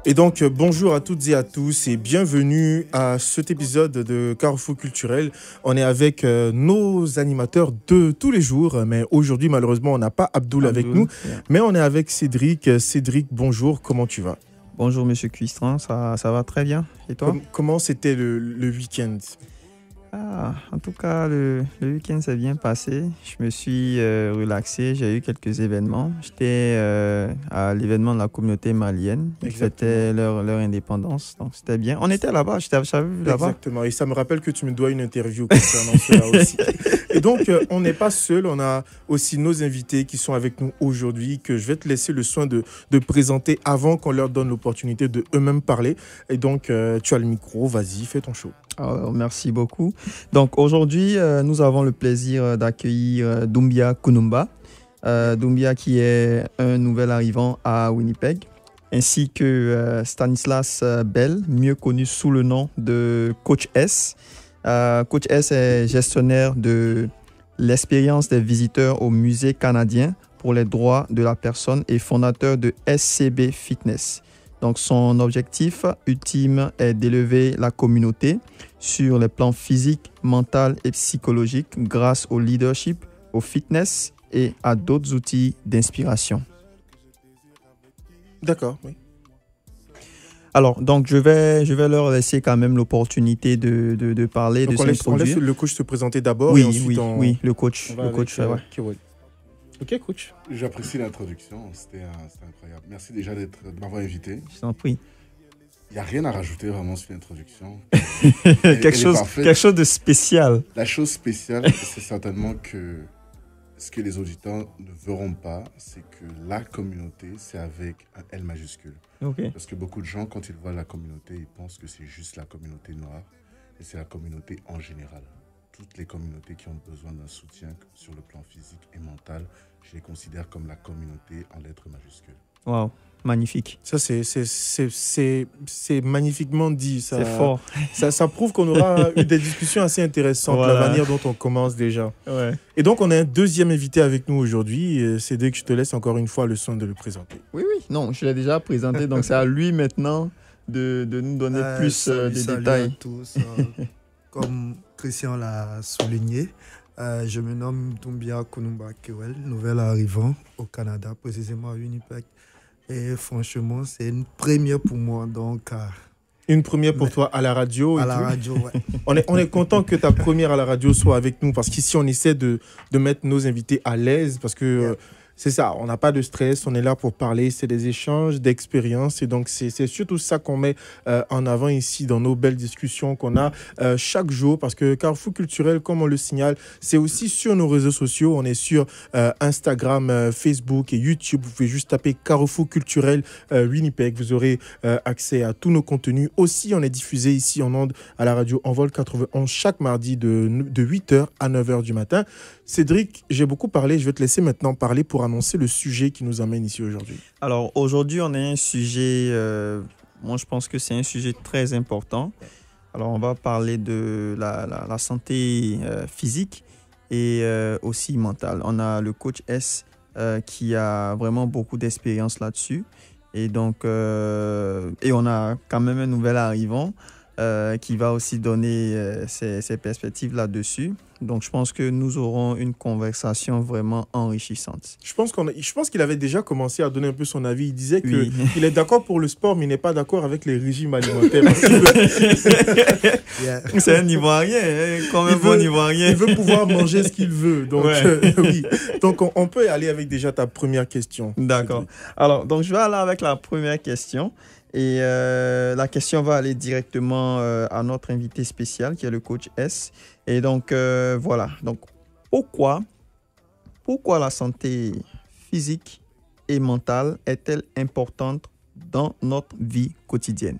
Et donc, bonjour à toutes et à tous et bienvenue à cet épisode de Carrefour Culturel. On est avec nos animateurs de tous les jours, mais aujourd'hui, malheureusement, on n'a pas Abdoul avec nous, mais on est avec Cédric. Cédric, bonjour, comment tu vas? Bonjour Monsieur Cuistran, ça va très bien. Et toi? Comment c'était le week-end? En tout cas, le week-end s'est bien passé. Je me suis relaxé. J'ai eu quelques événements. J'étais à l'événement de la communauté malienne. Ils fêtaient leur indépendance. Donc, c'était bien. On était là-bas. Je t'avais vu là-bas. Exactement. Et ça me rappelle que tu me dois une interview concernant cela aussi. Et donc, on n'est pas seul. On a aussi nos invités qui sont avec nous aujourd'hui, que je vais te laisser le soin de présenter avant qu'on leur donne l'opportunité de eux-mêmes parler. Et donc, tu as le micro. Vas-y, fais ton show. Alors, merci beaucoup. Donc aujourd'hui, nous avons le plaisir d'accueillir Doumbia Kunumba. Doumbia qui est un nouvel arrivant à Winnipeg, ainsi que Stanislas Bell, mieux connu sous le nom de Coach S. Coach S est gestionnaire de l'expérience des visiteurs au Musée canadien pour les droits de la personne et fondateur de SCB Fitness. Donc, son objectif ultime est d'élever la communauté sur les plans physique, mental et psychologique grâce au leadership, au fitness et à d'autres outils d'inspiration. D'accord, oui. Alors, donc, je vais leur laisser quand même l'opportunité de parler, donc de s'introduire. On laisse le coach se présenter d'abord oui, et ensuite oui, le coach. Ouais. Ok, coach. J'apprécie l'introduction, c'était incroyable. Merci déjà de m'avoir invité. Je t'en prie. Il n'y a rien à rajouter vraiment sur l'introduction. quelque chose de spécial. La chose spéciale, c'est certainement que ce que les auditeurs ne verront pas, c'est que la communauté, c'est avec un L majuscule. Okay. Parce que beaucoup de gens, quand ils voient la communauté, ils pensent que c'est juste la communauté noire, mais c'est la communauté en général. Toutes les communautés qui ont besoin d'un soutien sur le plan physique et mental, je les considère comme la communauté en lettres majuscules. Wow, magnifique. Ça, c'est magnifiquement dit. Ça, c'est fort. Ça prouve qu'on aura eu des discussions assez intéressantes, voilà. La manière dont on commence déjà. Ouais. Et donc, on a un deuxième invité avec nous aujourd'hui. Cédric, je te laisse encore une fois le soin de le présenter. Oui. Non, je l'ai déjà présenté, donc c'est à lui maintenant de nous donner plus de détails. Salut à tous. Comme Christian l'a souligné, je me nomme Doumbia Kunumba Kewel, nouvel arrivant au Canada, précisément à Winnipeg. Et franchement, c'est une première pour moi. Donc, une première pour toi à la radio. À la radio, ouais. On est content que ta première à la radio soit avec nous parce qu'ici, on essaie de mettre nos invités à l'aise parce que... C'est ça, on n'a pas de stress, on est là pour parler, c'est des échanges d'expériences et donc c'est surtout ça qu'on met en avant ici dans nos belles discussions qu'on a chaque jour parce que Carrefour Culturel, comme on le signale, c'est aussi sur nos réseaux sociaux, on est sur Instagram, Facebook et YouTube, vous pouvez juste taper Carrefour Culturel Winnipeg, vous aurez accès à tous nos contenus. Aussi, on est diffusé ici en ondes à la radio Envol 91 chaque mardi de 8h à 9h du matin. Cédric, j'ai beaucoup parlé, je vais te laisser maintenant parler pour annoncer le sujet qui nous amène ici aujourd'hui. Alors aujourd'hui, on a un sujet, moi je pense que c'est un sujet très important. Alors on va parler de la santé physique et aussi mentale. On a le coach S qui a vraiment beaucoup d'expérience là-dessus. Et donc, et on a quand même un nouvel arrivant qui va aussi donner ses perspectives là-dessus. Donc, je pense que nous aurons une conversation vraiment enrichissante. Je pense qu'il avait déjà commencé à donner un peu son avis. Il disait qu'il est d'accord pour le sport, mais il n'est pas d'accord avec les régimes alimentaires. C'est un Ivoirien, quand même bon Ivoirien. Il veut pouvoir manger ce qu'il veut. Donc, oui. Donc, on peut aller avec déjà ta première question. D'accord. Alors, donc, je vais aller avec la première question. Et la question va aller directement à notre invité spécial qui est le coach S. Et donc, voilà. Donc, pourquoi la santé physique et mentale est-elle importante dans notre vie quotidienne?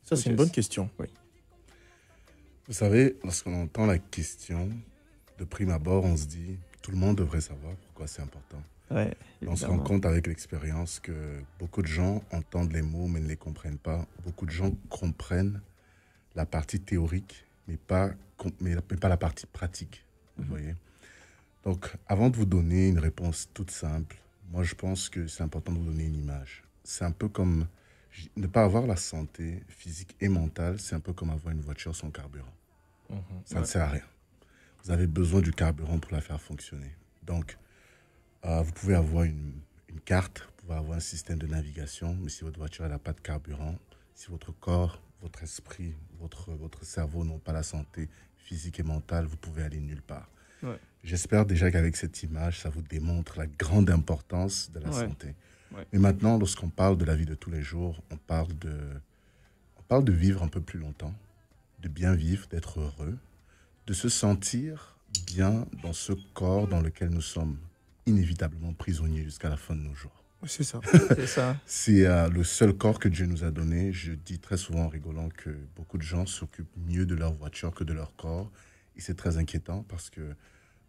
Ça, c'est une bonne question. Oui. Vous savez, lorsqu'on entend la question, de prime abord, on se dit, tout le monde devrait savoir pourquoi c'est important. Ouais, on se rend compte avec l'expérience que beaucoup de gens entendent les mots mais ne les comprennent pas. Beaucoup de gens comprennent la partie théorique mais pas la partie pratique. Vous voyez ? Donc, avant de vous donner une réponse toute simple, moi je pense que c'est important de vous donner une image. C'est un peu comme, Ne pas avoir la santé physique et mentale, c'est un peu comme avoir une voiture sans carburant. Ça ne sert à rien. Vous avez besoin du carburant pour la faire fonctionner. Donc, vous pouvez avoir une carte, vous pouvez avoir un système de navigation, mais si votre voiture n'a pas de carburant, si votre corps, votre esprit, votre cerveau n'ont pas la santé physique et mentale, vous pouvez aller nulle part. Ouais. J'espère déjà qu'avec cette image, ça vous démontre la grande importance de la santé. Ouais. Mais maintenant, lorsqu'on parle de la vie de tous les jours, on parle de vivre un peu plus longtemps, de bien vivre, d'être heureux, de se sentir bien dans ce corps dans lequel nous sommes inévitablement prisonniers jusqu'à la fin de nos jours. C'est ça. C'est ça. C'est le seul corps que Dieu nous a donné. Je dis très souvent en rigolant que beaucoup de gens s'occupent mieux de leur voiture que de leur corps. Et c'est très inquiétant parce que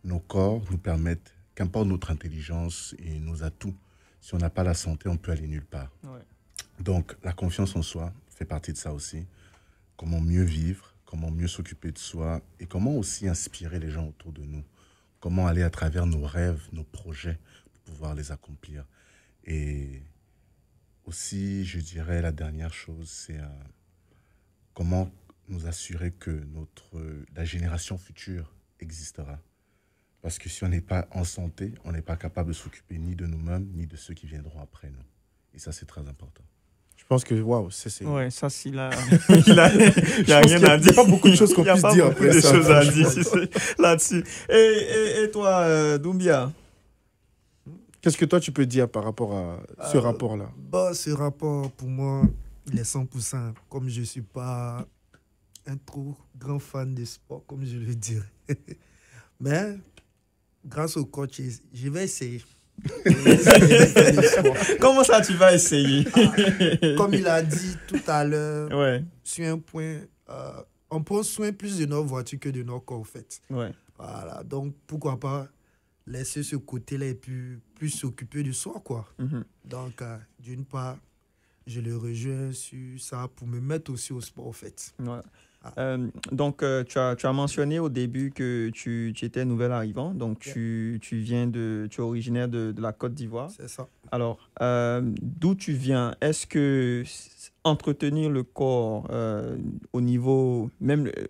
nos corps nous permettent, qu'importe notre intelligence et nos atouts, si on n'a pas la santé, on peut aller nulle part. Ouais. Donc, la confiance en soi fait partie de ça aussi. Comment mieux vivre, comment mieux s'occuper de soi et comment aussi inspirer les gens autour de nous. Comment aller à travers nos rêves, nos projets pour pouvoir les accomplir. Et aussi, je dirais, la dernière chose, c'est comment nous assurer que la génération future existera. Parce que si on n'est pas en santé, on n'est pas capable de s'occuper ni de nous-mêmes, ni de ceux qui viendront après nous. Et ça, c'est très important. Je pense que, waouh, c'est... Ouais, ça, il a rien à dire. Il n'y a pas beaucoup de choses qu'on puisse dire après ça. Il y a pas beaucoup de choses à dire là-dessus. Et toi, Doumbia? Qu'est-ce que toi, tu peux dire par rapport à ce rapport-là? Ce rapport, pour moi, il est 100%. Comme je ne suis pas un trop grand fan de sport, comme je le dirais. Mais, grâce au coach, je vais essayer. Comment ça, tu vas essayer? Comme il a dit tout à l'heure, sur un point, on prend soin plus de nos voitures que de nos corps, en fait. Ouais. Voilà, donc pourquoi pas laisser ce côté-là et plus s'occuper de soi, quoi. Donc, d'une part, je le rejoins sur ça pour me mettre aussi au sport, en fait. Ouais. Donc, tu as mentionné au début que tu étais nouvel arrivant, donc tu es originaire de la Côte d'Ivoire. C'est ça. Alors, d'où tu viens? Est-ce que entretenir le corps même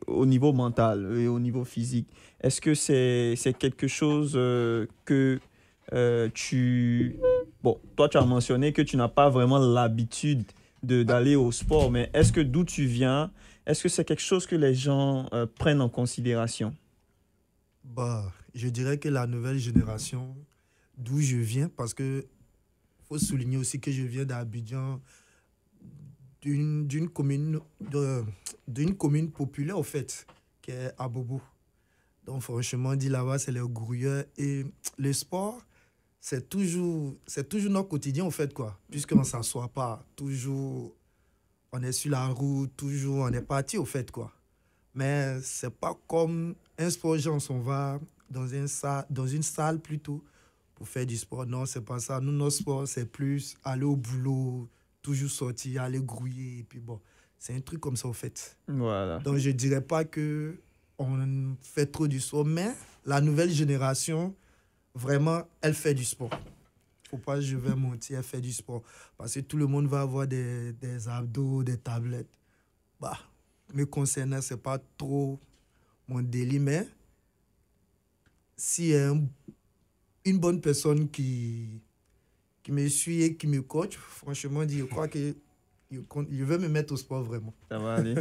au niveau mental et au niveau physique, est-ce que c'est quelque chose que toi, tu as mentionné que tu n'as pas vraiment l'habitude d'aller au sport, mais est-ce que d'où tu viens, est-ce que c'est quelque chose que les gens prennent en considération? Je dirais que la nouvelle génération, d'où je viens, parce que faut souligner aussi que je viens d'Abidjan, d'une commune populaire, en fait, qui est Abobo. Donc, franchement, dit là-bas, c'est les grouilleurs. Et le sport, c'est toujours notre quotidien, en fait, quoi. Puisqu'on ne s'assoit pas, toujours... On est sur la route, toujours, on est parti, au fait, quoi. Mais c'est pas comme un sport, genre, on va dans une salle plutôt pour faire du sport. Non, c'est pas ça. Nous, notre sport, c'est plus aller au boulot, toujours sortir, aller grouiller. Et puis bon, c'est un truc comme ça, au fait. Voilà. Donc, je dirais pas qu'on fait trop du sport, mais la nouvelle génération, vraiment, elle fait du sport. Faut pas, je vais mentir, elle fait du sport. Parce que tout le monde va avoir des abdos, des tablettes. Me concernant, c'est pas trop mon délire, mais s'il y a une bonne personne qui me suit et qui me coach, franchement, je crois que je veux me mettre au sport vraiment. Ça va aller.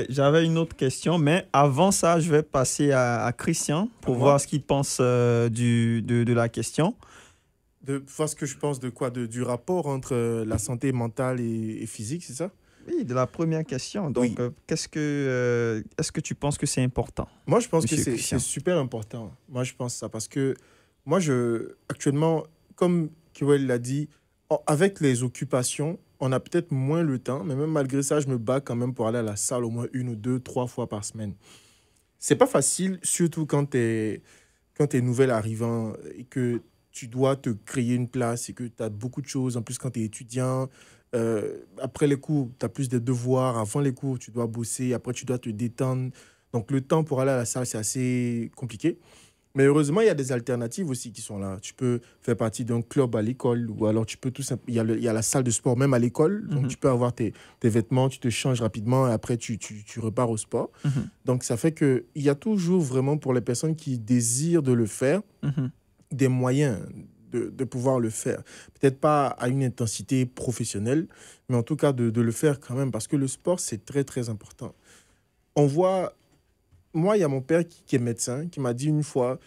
J'avais une autre question, mais avant ça, je vais passer à Christian pour voir ce qu'il pense de la question. De voir ce que je pense de quoi? Du rapport entre la santé mentale et physique, c'est ça? Oui, de la première question. Donc, oui. Est-ce que tu penses que c'est important? Moi, je pense que c'est super important. Moi, je pense ça parce que moi, actuellement, comme Kewell l'a dit, avec les occupations, on a peut-être moins le temps, mais même malgré ça, je me bats quand même pour aller à la salle au moins 1 ou 2, 3 fois par semaine. C'est pas facile, surtout quand t'es nouvel arrivant et que tu dois te créer une place et que tu as beaucoup de choses. En plus, quand tu es étudiant, après les cours, tu as plus de devoirs. Avant les cours, tu dois bosser. Après, tu dois te détendre. Donc, le temps pour aller à la salle, c'est assez compliqué. Mais heureusement, il y a des alternatives aussi qui sont là. Tu peux faire partie d'un club à l'école ou alors tu peux tout simplement... Il y a la salle de sport même à l'école. Donc, tu peux avoir tes vêtements, tu te changes rapidement et après, tu repars au sport. Donc, ça fait qu'il y a toujours vraiment pour les personnes qui désirent de le faire, des moyens de pouvoir le faire. Peut-être pas à une intensité professionnelle, mais en tout cas de le faire quand même parce que le sport, c'est très, très important. On voit... Moi, il y a mon père qui est médecin, qui m'a dit une fois,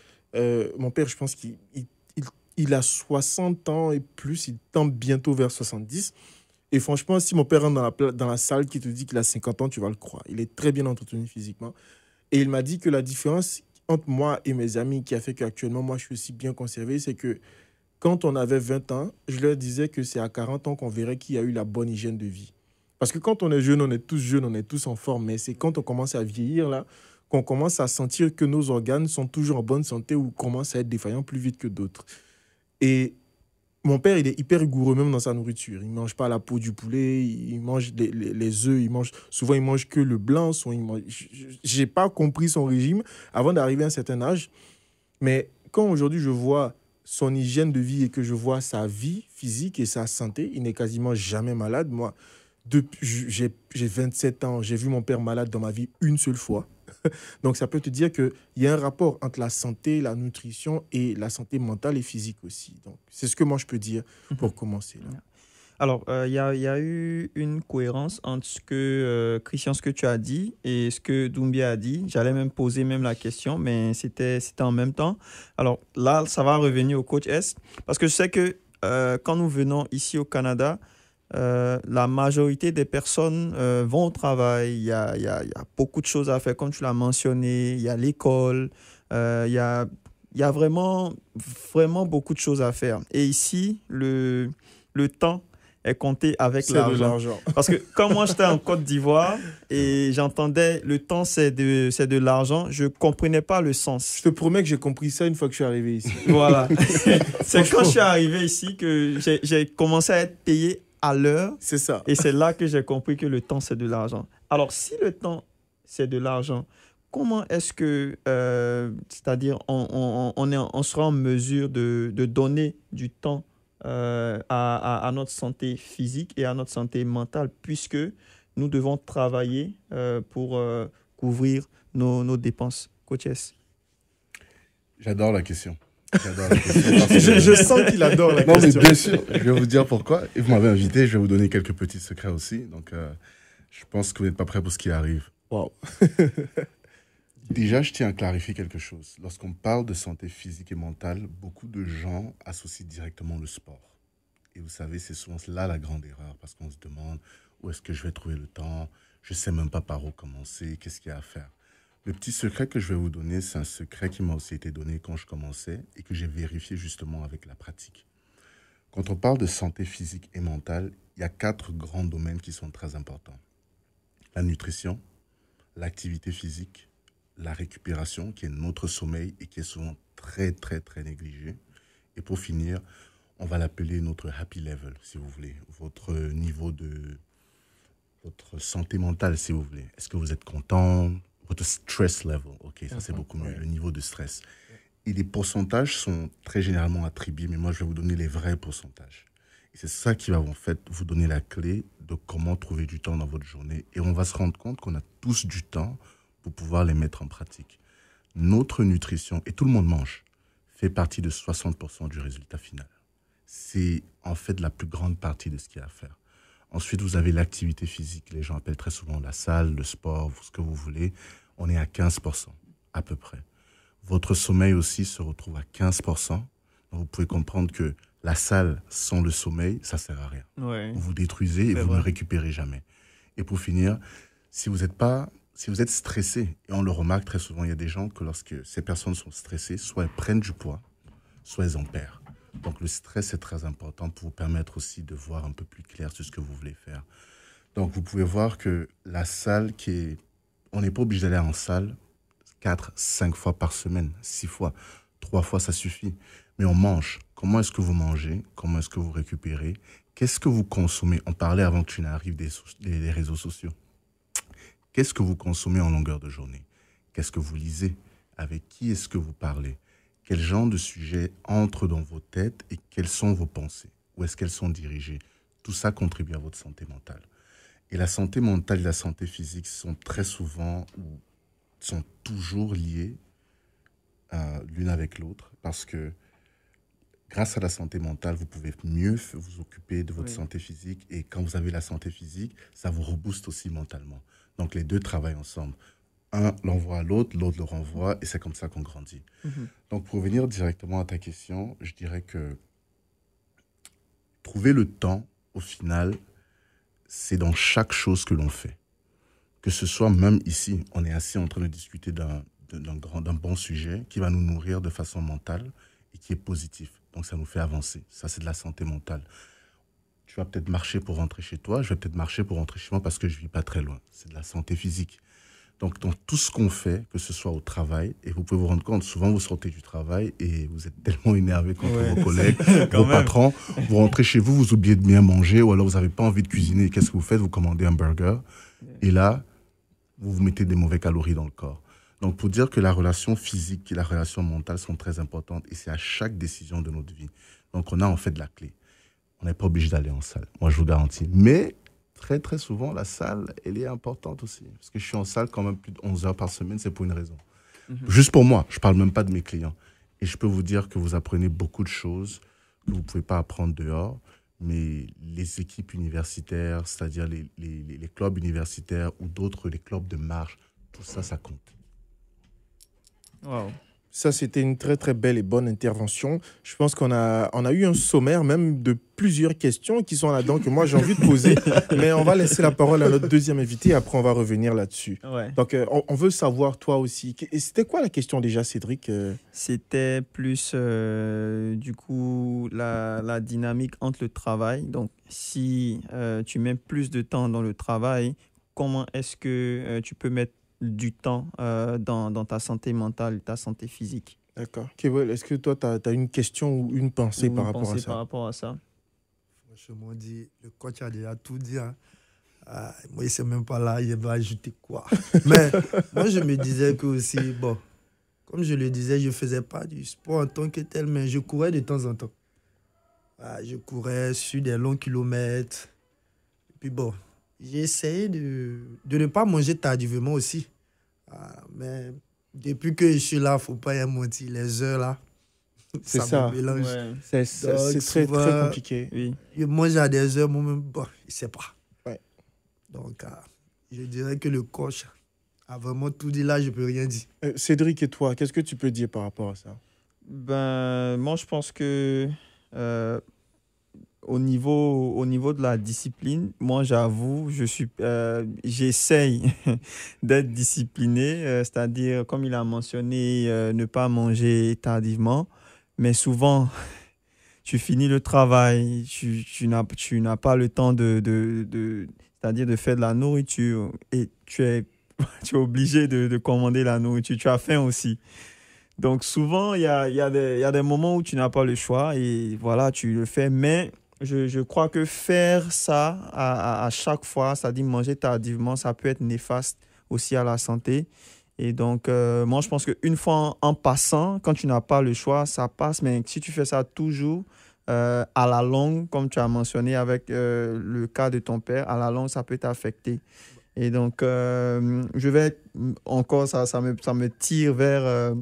mon père, je pense qu'il a 60 ans et plus, il tend bientôt vers 70. Et franchement, si mon père rentre dans la salle qui te dit qu'il a 50 ans, tu vas le croire. Il est très bien entretenu physiquement. Et il m'a dit que la différence entre moi et mes amis qui a fait qu'actuellement, moi, je suis aussi bien conservé, c'est que quand on avait 20 ans, je leur disais que c'est à 40 ans qu'on verrait qui a eu la bonne hygiène de vie. Parce que quand on est jeune, on est tous jeunes, on est tous en forme. Mais c'est quand on commence à vieillir, là, qu'on commence à sentir que nos organes sont toujours en bonne santé ou commencent à être défaillants plus vite que d'autres. Et mon père, il est hyper rigoureux même dans sa nourriture. Il ne mange pas la peau du poulet, il mange les œufs, souvent il mange que le blanc. Je n'ai pas compris son régime avant d'arriver à un certain âge. Mais quand aujourd'hui je vois son hygiène de vie et que je vois sa vie physique et sa santé, il n'est quasiment jamais malade. Moi, j'ai 27 ans, j'ai vu mon père malade dans ma vie une seule fois. Donc, ça peut te dire qu'il y a un rapport entre la santé, la nutrition et la santé mentale et physique aussi. Donc, c'est ce que moi, je peux dire pour commencer. Là. Alors, il y a eu une cohérence entre ce que, Christian, ce que tu as dit et ce que Doumbia a dit. J'allais même poser même la question, mais c'était en même temps. Alors là, ça va revenir au coach S. Parce que je sais que quand nous venons ici au Canada, la majorité des personnes vont au travail. Il y a beaucoup de choses à faire, comme tu l'as mentionné. Il y a l'école. Il y a vraiment, vraiment beaucoup de choses à faire. Et ici, le temps est compté avec l'argent. Parce que quand moi, j'étais en Côte d'Ivoire et j'entendais le temps, c'est de l'argent, je ne comprenais pas le sens. Je te promets que j'ai compris ça une fois que je suis arrivé ici. Voilà. C'est quand je suis arrivé ici que j'ai commencé à être payé à l'heure. C'est ça. Et c'est là que j'ai compris que le temps, c'est de l'argent. Alors, si le temps, c'est de l'argent, comment est-ce que, c'est-à-dire, on sera en mesure de donner du temps à notre santé physique et à notre santé mentale, puisque nous devons travailler pour couvrir nos dépenses. Coach S. J'adore la question. Je sens qu'il adore la question. Non, mais bien sûr, je vais vous dire pourquoi. Et vous m'avez invité, je vais vous donner quelques petits secrets aussi. Donc, je pense que vous n'êtes pas prêts pour ce qui arrive. Wow. Déjà, je tiens à clarifier quelque chose. Lorsqu'on parle de santé physique et mentale, beaucoup de gens associent directement le sport. Et vous savez, c'est souvent là la grande erreur, parce qu'on se demande où est-ce que je vais trouver le temps, je ne sais même pas par où commencer, qu'est-ce qu'il y a à faire. Le petit secret que je vais vous donner, c'est un secret qui m'a aussi été donné quand je commençais et que j'ai vérifié justement avec la pratique. Quand on parle de santé physique et mentale, il y a 4 grands domaines qui sont très importants. La nutrition, l'activité physique, la récupération, qui est notre sommeil et qui est souvent très, très, très négligé. Et pour finir, on va l'appeler notre happy level, si vous voulez, votre niveau de votre santé mentale, si vous voulez. Est-ce que vous êtes content? Votre stress level, ok, ça c'est beaucoup mieux, le niveau de stress. Et les pourcentages sont très généralement attribués, mais moi je vais vous donner les vrais pourcentages. Et c'est ça qui va en fait vous donner la clé de comment trouver du temps dans votre journée. Et on va se rendre compte qu'on a tous du temps pour pouvoir les mettre en pratique. Notre nutrition, et tout le monde mange, fait partie de 60% du résultat final. C'est en fait la plus grande partie de ce qu'il y a à faire. Ensuite, vous avez l'activité physique. Les gens appellent très souvent la salle, le sport, ce que vous voulez. On est à 15% à peu près. Votre sommeil aussi se retrouve à 15%. Donc vous pouvez comprendre que la salle sans le sommeil, ça ne sert à rien. Ouais. Vous vous détruisez et vous ne récupérez jamais. Et pour finir, si vous êtes stressé, et on le remarque très souvent, il y a des gens que lorsque ces personnes sont stressées, soit elles prennent du poids, soit elles en perdent. Donc le stress est très important pour vous permettre aussi de voir un peu plus clair sur ce que vous voulez faire. Donc vous pouvez voir que la salle on n'est pas obligé d'aller en salle 4, 5 fois par semaine, 6 fois, 3 fois ça suffit. Mais on mange. Comment est-ce que vous mangez? Comment est-ce que vous récupérez? Qu'est-ce que vous consommez? On parlait avant que tu n'arrives des réseaux sociaux. Qu'est-ce que vous consommez en longueur de journée? Qu'est-ce que vous lisez? Avec qui est-ce que vous parlez? quel genre de sujet entre dans vos têtes et quelles sont vos pensées, où est-ce qu'elles sont dirigées. Tout ça contribue à votre santé mentale. Et la santé mentale et la santé physique sont très souvent ou sont toujours liées l'une avec l'autre parce que grâce à la santé mentale, vous pouvez mieux vous occuper de votre santé physique et quand vous avez la santé physique, ça vous rebooste aussi mentalement. Donc les deux travaillent ensemble. Un l'envoie à l'autre, l'autre le renvoie et c'est comme ça qu'on grandit. Donc pour revenir directement à ta question, je dirais que trouver le temps, au final, c'est dans chaque chose que l'on fait. Que ce soit même ici, on est assis en train de discuter d'un bon sujet qui va nous nourrir de façon mentale et qui est positif. Donc ça nous fait avancer. Ça, c'est de la santé mentale. Tu vas peut-être marcher pour rentrer chez toi, je vais peut-être marcher pour rentrer chez moi parce que je ne vis pas très loin. C'est de la santé physique. Donc dans tout ce qu'on fait, que ce soit au travail, et vous pouvez vous rendre compte, souvent vous sortez du travail et vous êtes tellement énervé contre vos collègues, vos patrons, vous rentrez chez vous, vous oubliez de bien manger ou alors vous n'avez pas envie de cuisiner. Qu'est-ce que vous faites? Vous commandez un burger et là, vous vous mettez des mauvais calories dans le corps. Donc, pour dire que la relation physique et la relation mentale sont très importantes et c'est à chaque décision de notre vie. Donc, on a en fait de la clé. On n'est pas obligé d'aller en salle, moi je vous garantis. Mais très très souvent, la salle, elle est importante aussi. Parce que je suis en salle quand même plus de 11 heures par semaine, c'est pour une raison. Juste pour moi, je ne parle même pas de mes clients. Et je peux vous dire que vous apprenez beaucoup de choses que vous ne pouvez pas apprendre dehors. Mais les équipes universitaires, c'est-à-dire les clubs universitaires ou d'autres, les clubs de marche, tout ça, ça compte. Wow. Ça, c'était une très, très belle et bonne intervention. Je pense qu'on a eu un sommaire même de plusieurs questions qui sont là-dedans que moi, j'ai envie de poser. Mais on va laisser la parole à notre deuxième invité et après, on va revenir là-dessus. Ouais. Donc, on veut savoir, toi aussi. Et c'était quoi la question déjà, Cédric? C'était plus, du coup, la dynamique entre le travail. Donc, si tu mets plus de temps dans le travail, comment est-ce que tu peux mettre du temps dans ta santé mentale, ta santé physique? D'accord. Kewel, est-ce que toi, tu as une question ou une pensée par rapport à ça? Par rapport à ça. Franchement, le coach a déjà tout dit. Hein. Moi, il ne sait même pas là, il va ajouter quoi. Mais moi, je me disais que aussi, bon, comme je le disais, je ne faisais pas du sport en tant que tel, mais je courais de temps en temps. Je courais sur des longs kilomètres. Et puis bon, j'ai essayé de ne pas manger tardivement aussi. Mais depuis que je suis là, il ne faut pas y mentir. Les heures là, ça me mélange. Ouais. C'est très, très compliqué. Oui. Je mange à des heures, moi-même, bon, il ne sait pas. Ouais. Donc, je dirais que le coach a vraiment tout dit là, je ne peux rien dire. Cédric et toi, qu'est-ce que tu peux dire par rapport à ça? Ben, moi, je pense que au niveau de la discipline, moi, j'avoue, j'essaye d'être discipliné, c'est-à-dire, comme il a mentionné, ne pas manger tardivement. Mais souvent, tu finis le travail, tu n'as pas le temps c'est-à-dire de faire de la nourriture et tu es obligé de commander la nourriture. Tu as faim aussi. Donc, souvent, il y a des moments où tu n'as pas le choix et voilà, tu le fais. Mais je crois que faire ça à chaque fois, c'est-à-dire manger tardivement, ça peut être néfaste aussi à la santé. Et donc, moi, je pense qu'une fois en passant, quand tu n'as pas le choix, ça passe. Mais si tu fais ça toujours, à la longue, comme tu as mentionné avec le cas de ton père, à la longue, ça peut t'affecter. Et donc, je vais encore, ça me tire vers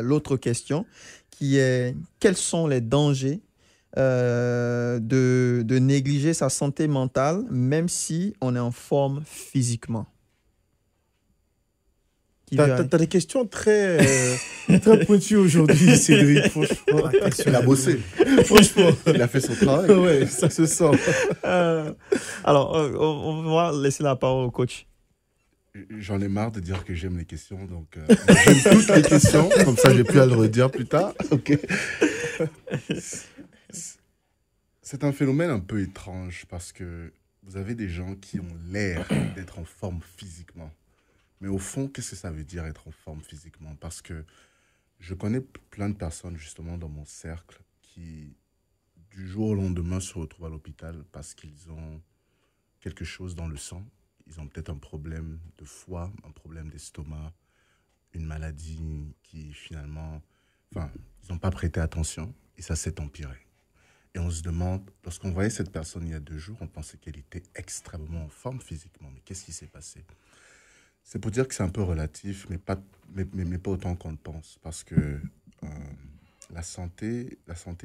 l'autre question, qui est quels sont les dangers de négliger sa santé mentale, même si on est en forme physiquement? T'as des questions très, très pointues aujourd'hui, Cédric. Franchement, Il a bossé. Franchement, Il a fait son travail. ouais, ça se sent. Alors, on va laisser la parole au coach. J'en ai marre de dire que j'aime les questions, donc j'aime toutes les questions, comme ça j'ai pu à le redire plus tard. Ok. C'est un phénomène un peu étrange parce que vous avez des gens qui ont l'air d'être en forme physiquement. Mais au fond, qu'est-ce que ça veut dire être en forme physiquement? Parce que je connais plein de personnes justement dans mon cercle qui, du jour au lendemain, se retrouvent à l'hôpital parce qu'ils ont quelque chose dans le sang. Ils ont peut-être un problème de foie, un problème d'estomac, une maladie qui finalement, enfin, ils n'ont pas prêté attention et ça s'est empiré. Et on se demande, lorsqu'on voyait cette personne il y a 2 jours, on pensait qu'elle était extrêmement en forme physiquement. Mais qu'est-ce qui s'est passé? C'est pour dire que c'est un peu relatif, mais pas autant qu'on le pense. Parce que la santé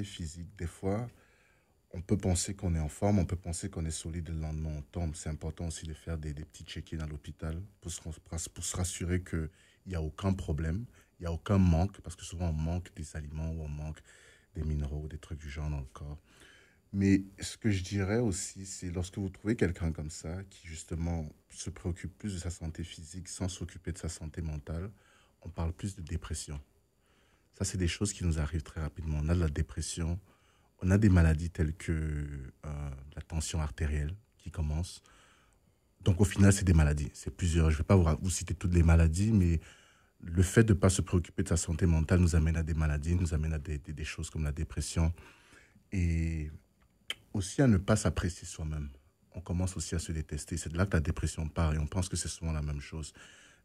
physique, des fois, on peut penser qu'on est en forme, on peut penser qu'on est solide, le lendemain on tombe. C'est important aussi de faire des petits check-ins à l'hôpital pour se rassurer qu'il n'y a aucun problème, il n'y a aucun manque, parce que souvent on manque des aliments ou on manque des minéraux, des trucs du genre dans le corps. Mais ce que je dirais aussi, c'est lorsque vous trouvez quelqu'un comme ça, qui justement se préoccupe plus de sa santé physique sans s'occuper de sa santé mentale, on parle plus de dépression. Ça, c'est des choses qui nous arrivent très rapidement. On a de la dépression, on a des maladies telles que la tension artérielle qui commence. Donc au final, c'est des maladies. C'est plusieurs. Je ne vais pas vous citer toutes les maladies, mais le fait de ne pas se préoccuper de sa santé mentale nous amène à des maladies, nous amène à des choses comme la dépression. Et aussi à ne pas s'apprécier soi-même. On commence aussi à se détester. C'est de là que la dépression part et on pense que c'est souvent la même chose.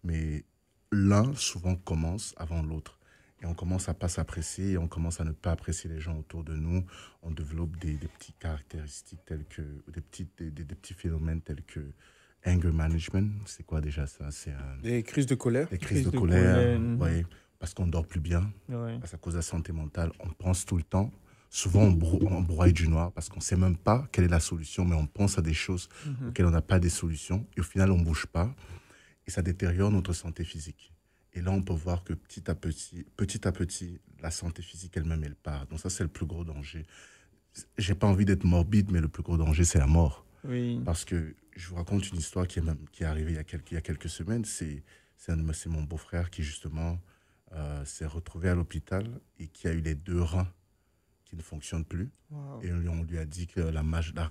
Mais l'un souvent commence avant l'autre. Et on commence à ne pas s'apprécier et on commence à ne pas apprécier les gens autour de nous. On développe des petites caractéristiques telles que, des petits phénomènes tels que anger management. C'est quoi déjà ça? C'est des crises de colère. Des crises de colère, oui. Parce qu'on ne dort plus bien, parce qu'à cause de la santé mentale, on pense tout le temps. Souvent, on broye du noir parce qu'on ne sait même pas quelle est la solution, mais on pense à des choses auxquelles on n'a pas des solutions. Et au final, on ne bouge pas. Et ça détériore notre santé physique. Et là, on peut voir que petit à petit, la santé physique elle-même, elle part. Donc ça, c'est le plus gros danger. Je n'ai pas envie d'être morbide, mais le plus gros danger, c'est la mort. Oui. Parce que je vous raconte une histoire qui est arrivée il y a quelques semaines. C'est mon beau-frère qui, justement, s'est retrouvé à l'hôpital et qui a eu les 2 reins qui ne fonctionnent plus. Wow. Et on lui a dit que la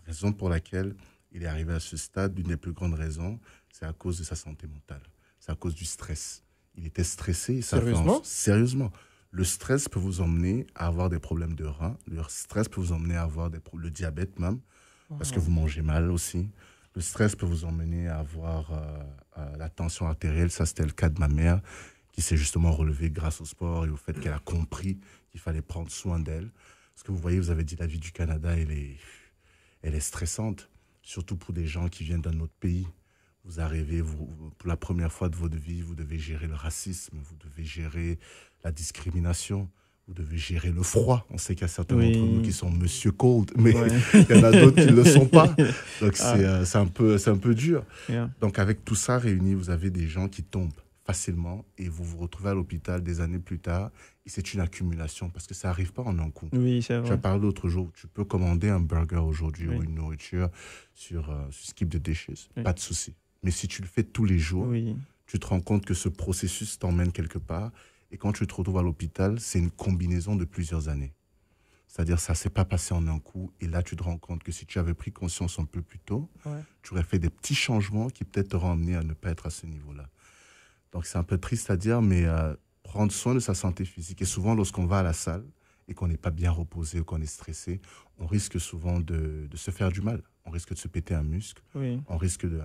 raison pour laquelle il est arrivé à ce stade, l'une des plus grandes raisons, c'est à cause de sa santé mentale. C'est à cause du stress. Il était stressé. Sérieusement. Le stress peut vous emmener à avoir des problèmes de reins. Le stress peut vous emmener à avoir le diabète même, parce que vous mangez mal aussi. Le stress peut vous emmener à avoir la tension artérielle. Ça, c'était le cas de ma mère, qui s'est justement relevée grâce au sport et au fait qu'elle a compris qu'il fallait prendre soin d'elle. Parce que vous voyez, vous avez dit la vie du Canada, elle est stressante, surtout pour des gens qui viennent d'un autre pays. Vous arrivez, pour la première fois de votre vie, vous devez gérer le racisme, vous devez gérer la discrimination, vous devez gérer le froid. On sait qu'il y a certains d'entre nous qui sont Monsieur Cold, mais il y en a d'autres qui ne le sont pas. Donc c'est un peu dur. Yeah. Donc avec tout ça réuni, vous avez des gens qui tombent facilement et vous vous retrouvez à l'hôpital des années plus tard et c'est une accumulation parce que ça n'arrive pas en un coup. Oui, c'est vrai. Je parlais l'autre jour, tu peux commander un burger aujourd'hui ou une nourriture sur Skip the Dishes, pas de souci. Mais si tu le fais tous les jours, tu te rends compte que ce processus t'emmène quelque part. Et quand tu te retrouves à l'hôpital, c'est une combinaison de plusieurs années. C'est-à-dire ça ne s'est pas passé en un coup. Et là, tu te rends compte que si tu avais pris conscience un peu plus tôt, tu aurais fait des petits changements qui peut-être t'auraient amené à ne pas être à ce niveau-là. Donc c'est un peu triste à dire, mais prendre soin de sa santé physique. Et souvent, lorsqu'on va à la salle et qu'on n'est pas bien reposé ou qu'on est stressé, on risque souvent de se faire du mal. On risque de se péter un muscle. On risque de...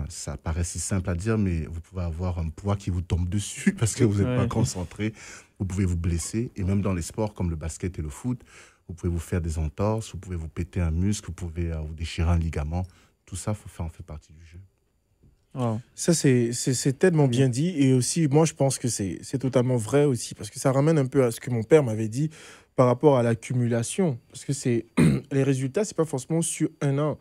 ça paraît si simple à dire, mais vous pouvez avoir un poids qui vous tombe dessus parce que vous n'êtes pas concentré. Vous pouvez vous blesser. Et même dans les sports comme le basket et le foot, vous pouvez vous faire des entorses, vous pouvez vous péter un muscle, vous pouvez vous déchirer un ligament. Tout ça, en fait partie du jeu. Oh. Ça, c'est tellement bien dit. Et aussi, moi, je pense que c'est totalement vrai aussi parce que ça ramène un peu à ce que mon père m'avait dit par rapport à l'accumulation. Parce que les résultats, ce n'est pas forcément sur un an.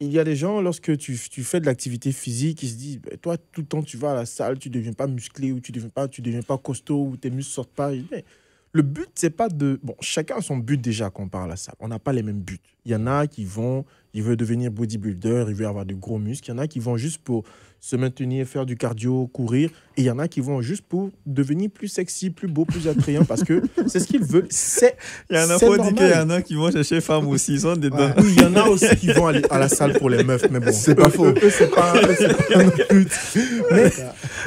Il y a des gens, lorsque tu fais de l'activité physique, ils se disent, toi, tout le temps, tu vas à la salle, tu ne deviens pas musclé ou tu ne deviens pas costaud ou tes muscles ne sortent pas. Mais le but, c'est pas de... Bon, chacun a son but déjà quand on part à la salle. On n'a pas les mêmes buts. Il y en a qui ils veulent devenir bodybuilder, ils veulent avoir de gros muscles. Il y en a qui vont juste pour se maintenir, faire du cardio, courir. Et il y en a qui vont juste pour devenir plus sexy, plus beau, plus attrayant parce que c'est ce qu'ils veulent. Il y en a faut dire qu'il y en a qui vont chercher femmes aussi, ils sont dedans. Oui, il y en a aussi qui vont aller à la salle pour les meufs, mais bon. C'est pas faux. C'est pas notre but.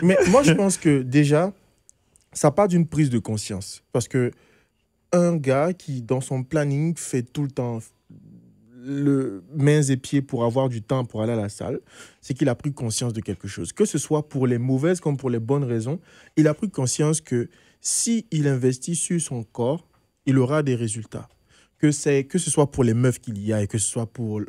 Mais moi, je pense que déjà, ça part d'une prise de conscience. Parce que un gars qui, dans son planning, fait tout le temps le mains et pieds pour avoir du temps pour aller à la salle, c'est qu'il a pris conscience de quelque chose. Que ce soit pour les mauvaises comme pour les bonnes raisons, il a pris conscience que si il investit sur son corps, il aura des résultats. Que ce soit pour les meufs qu'il y a et que ce soit pour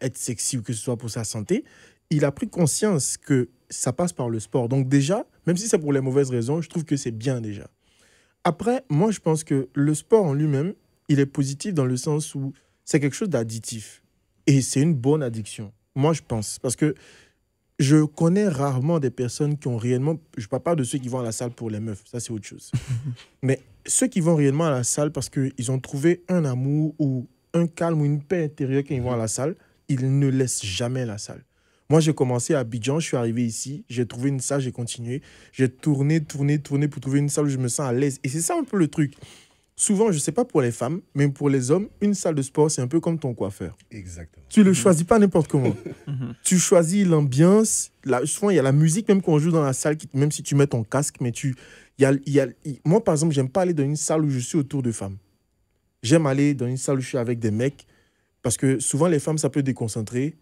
être sexy ou que ce soit pour sa santé, il a pris conscience que ça passe par le sport. Donc déjà, même si c'est pour les mauvaises raisons, je trouve que c'est bien déjà. Après, moi, je pense que le sport en lui-même, il est positif dans le sens où c'est quelque chose d'additif. Et c'est une bonne addiction. Moi, je pense. Parce que je connais rarement des personnes qui ont réellement... Je ne parle pas de ceux qui vont à la salle pour les meufs. Ça, c'est autre chose. Mais ceux qui vont réellement à la salle parce qu'ils ont trouvé un amour ou un calme ou une paix intérieure quand ils vont à la salle, ils ne laissent jamais la salle. Moi, j'ai commencé à Abidjan, je suis arrivé ici, j'ai trouvé une salle, j'ai continué. J'ai tourné pour trouver une salle où je me sens à l'aise. Et c'est ça un peu le truc. Souvent, je ne sais pas pour les femmes, mais pour les hommes, une salle de sport, c'est un peu comme ton coiffeur. Exactement. Tu ne le choisis pas n'importe comment. Tu choisis l'ambiance. Souvent, il y a la musique même qu'on joue dans la salle, même si tu mets ton casque. Mais moi, par exemple, j'aime pas aller dans une salle où je suis autour de femmes. J'aime aller dans une salle où je suis avec des mecs, parce que souvent, les femmes, ça peut déconcentrer.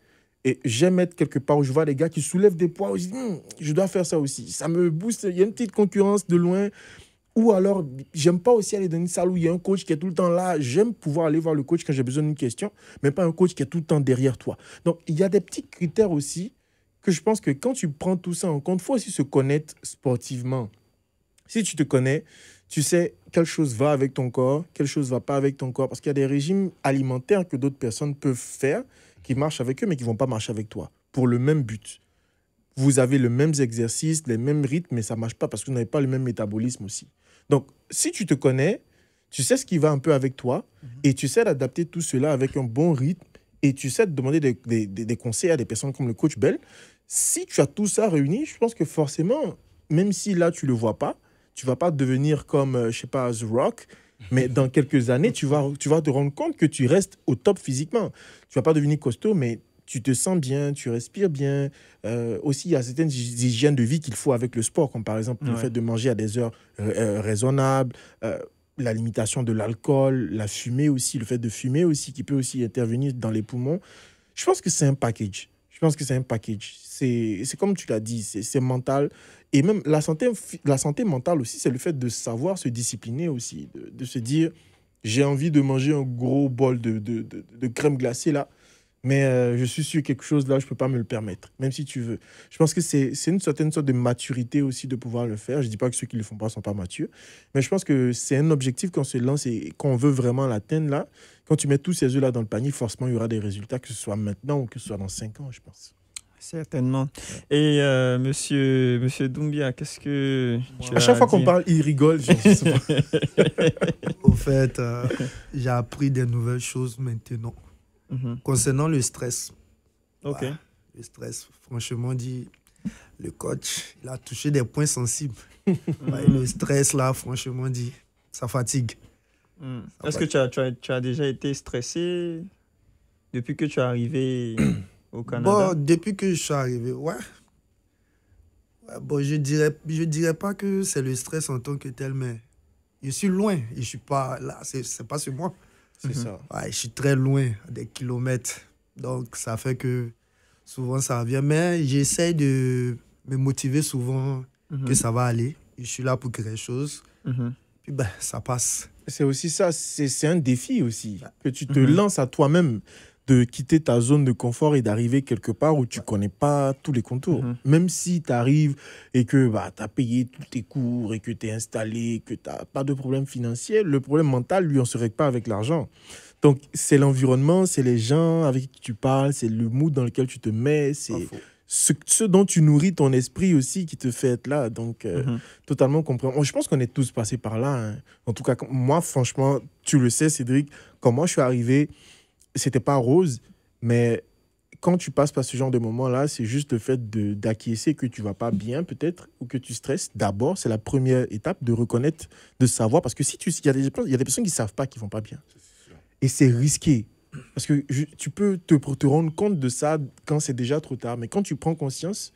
Et j'aime être quelque part où je vois des gars qui soulèvent des poids, où je dis, je dois faire ça aussi. Ça me booste. Il y a une petite concurrence de loin. Ou alors, j'aime pas aussi aller dans une salle où il y a un coach qui est tout le temps là. J'aime pouvoir aller voir le coach quand j'ai besoin d'une question, mais pas un coach qui est tout le temps derrière toi. Donc, il y a des petits critères aussi que je pense que quand tu prends tout ça en compte, il faut aussi se connaître sportivement. Si tu te connais, tu sais quelle chose va avec ton corps, quelle chose va pas avec ton corps. Parce qu'il y a des régimes alimentaires que d'autres personnes peuvent faire, qui marchent avec eux, mais qui vont pas marcher avec toi, pour le même but. Vous avez les mêmes exercices, les mêmes rythmes, mais ça ne marche pas parce que vous n'avez pas le même métabolisme aussi. Donc, si tu te connais, tu sais ce qui va un peu avec toi et tu sais d'adapter tout cela avec un bon rythme et tu sais de demander des conseils à des personnes comme le coach Bell. Si tu as tout ça réuni, je pense que forcément, même si là, tu ne le vois pas, tu ne vas pas devenir comme, je sais pas, The Rock, mais dans quelques années, tu vas te rendre compte que tu restes au top physiquement. Tu ne vas pas devenir costaud, mais tu te sens bien, tu respires bien. Aussi, il y a certaines hygiènes de vie qu'il faut avec le sport, comme par exemple le fait de manger à des heures raisonnables, la limitation de l'alcool, la fumée aussi, le fait de fumer aussi, qui peut aussi intervenir dans les poumons. Je pense que c'est un package. C'est comme tu l'as dit, c'est mental. Et même la santé mentale aussi, c'est le fait de savoir se discipliner aussi, de se dire, j'ai envie de manger un gros bol de crème glacée là, mais je suis sûr que quelque chose là, je ne peux pas me le permettre, même si tu veux. Je pense que c'est une certaine sorte de maturité aussi de pouvoir le faire. Je ne dis pas que ceux qui ne le font pas ne sont pas matures, mais je pense que c'est un objectif qu'on se lance et qu'on veut vraiment l'atteindre là. Quand tu mets tous ces œufs là dans le panier, forcément, il y aura des résultats, que ce soit maintenant ou que ce soit dans 5 ans, je pense. Certainement. Et monsieur Doumbia, qu'est-ce que tu à chaque fois qu'on dire? parle, il rigole. Je sais pas. Au fait, j'ai appris des nouvelles choses maintenant. Concernant le stress. Ok. Ouais, le stress, franchement dit, le coach, il a touché des points sensibles. Ouais, le stress, là, franchement dit, ça fatigue. Est-ce que tu as déjà été stressé depuis que tu es arrivé au Canada? Bon, depuis que je suis arrivé, ouais. Bon, je dirais pas que c'est le stress en tant que tel, mais je suis loin. Je suis pas là, c'est pas sur moi. C'est ça. Ouais, je suis très loin, à des kilomètres. Donc, ça fait que souvent, ça revient. Mais j'essaie de me motiver souvent que ça va aller. Je suis là pour quelque chose. Puis, ben, ça passe. C'est aussi ça, c'est un défi aussi, que tu te lances à toi-même de quitter ta zone de confort et d'arriver quelque part où tu ne connais pas tous les contours. Même si tu arrives et que tu as payé tous tes cours et que tu es installé, que tu n'as pas de problème financier, le problème mental, lui, on ne se règle pas avec l'argent. Donc, c'est l'environnement, c'est les gens avec qui tu parles, c'est le mood dans lequel tu te mets, c'est ce dont tu nourris ton esprit aussi qui te fait être là. Donc, totalement compréhensible. Je pense qu'on est tous passés par là. Hein. En tout cas, moi, franchement, tu le sais, Cédric, quand moi je suis arrivé, c'était pas rose, mais quand tu passes par ce genre de moment-là, c'est juste le fait d'acquiescer que tu vas pas bien, peut-être, ou que tu stresses. D'abord, c'est la première étape de reconnaître, de savoir, parce que si il y a des personnes qui savent pas qu'ils vont pas bien. Et c'est risqué. Parce que tu peux te rendre compte de ça quand c'est déjà trop tard. Mais quand tu prends conscience,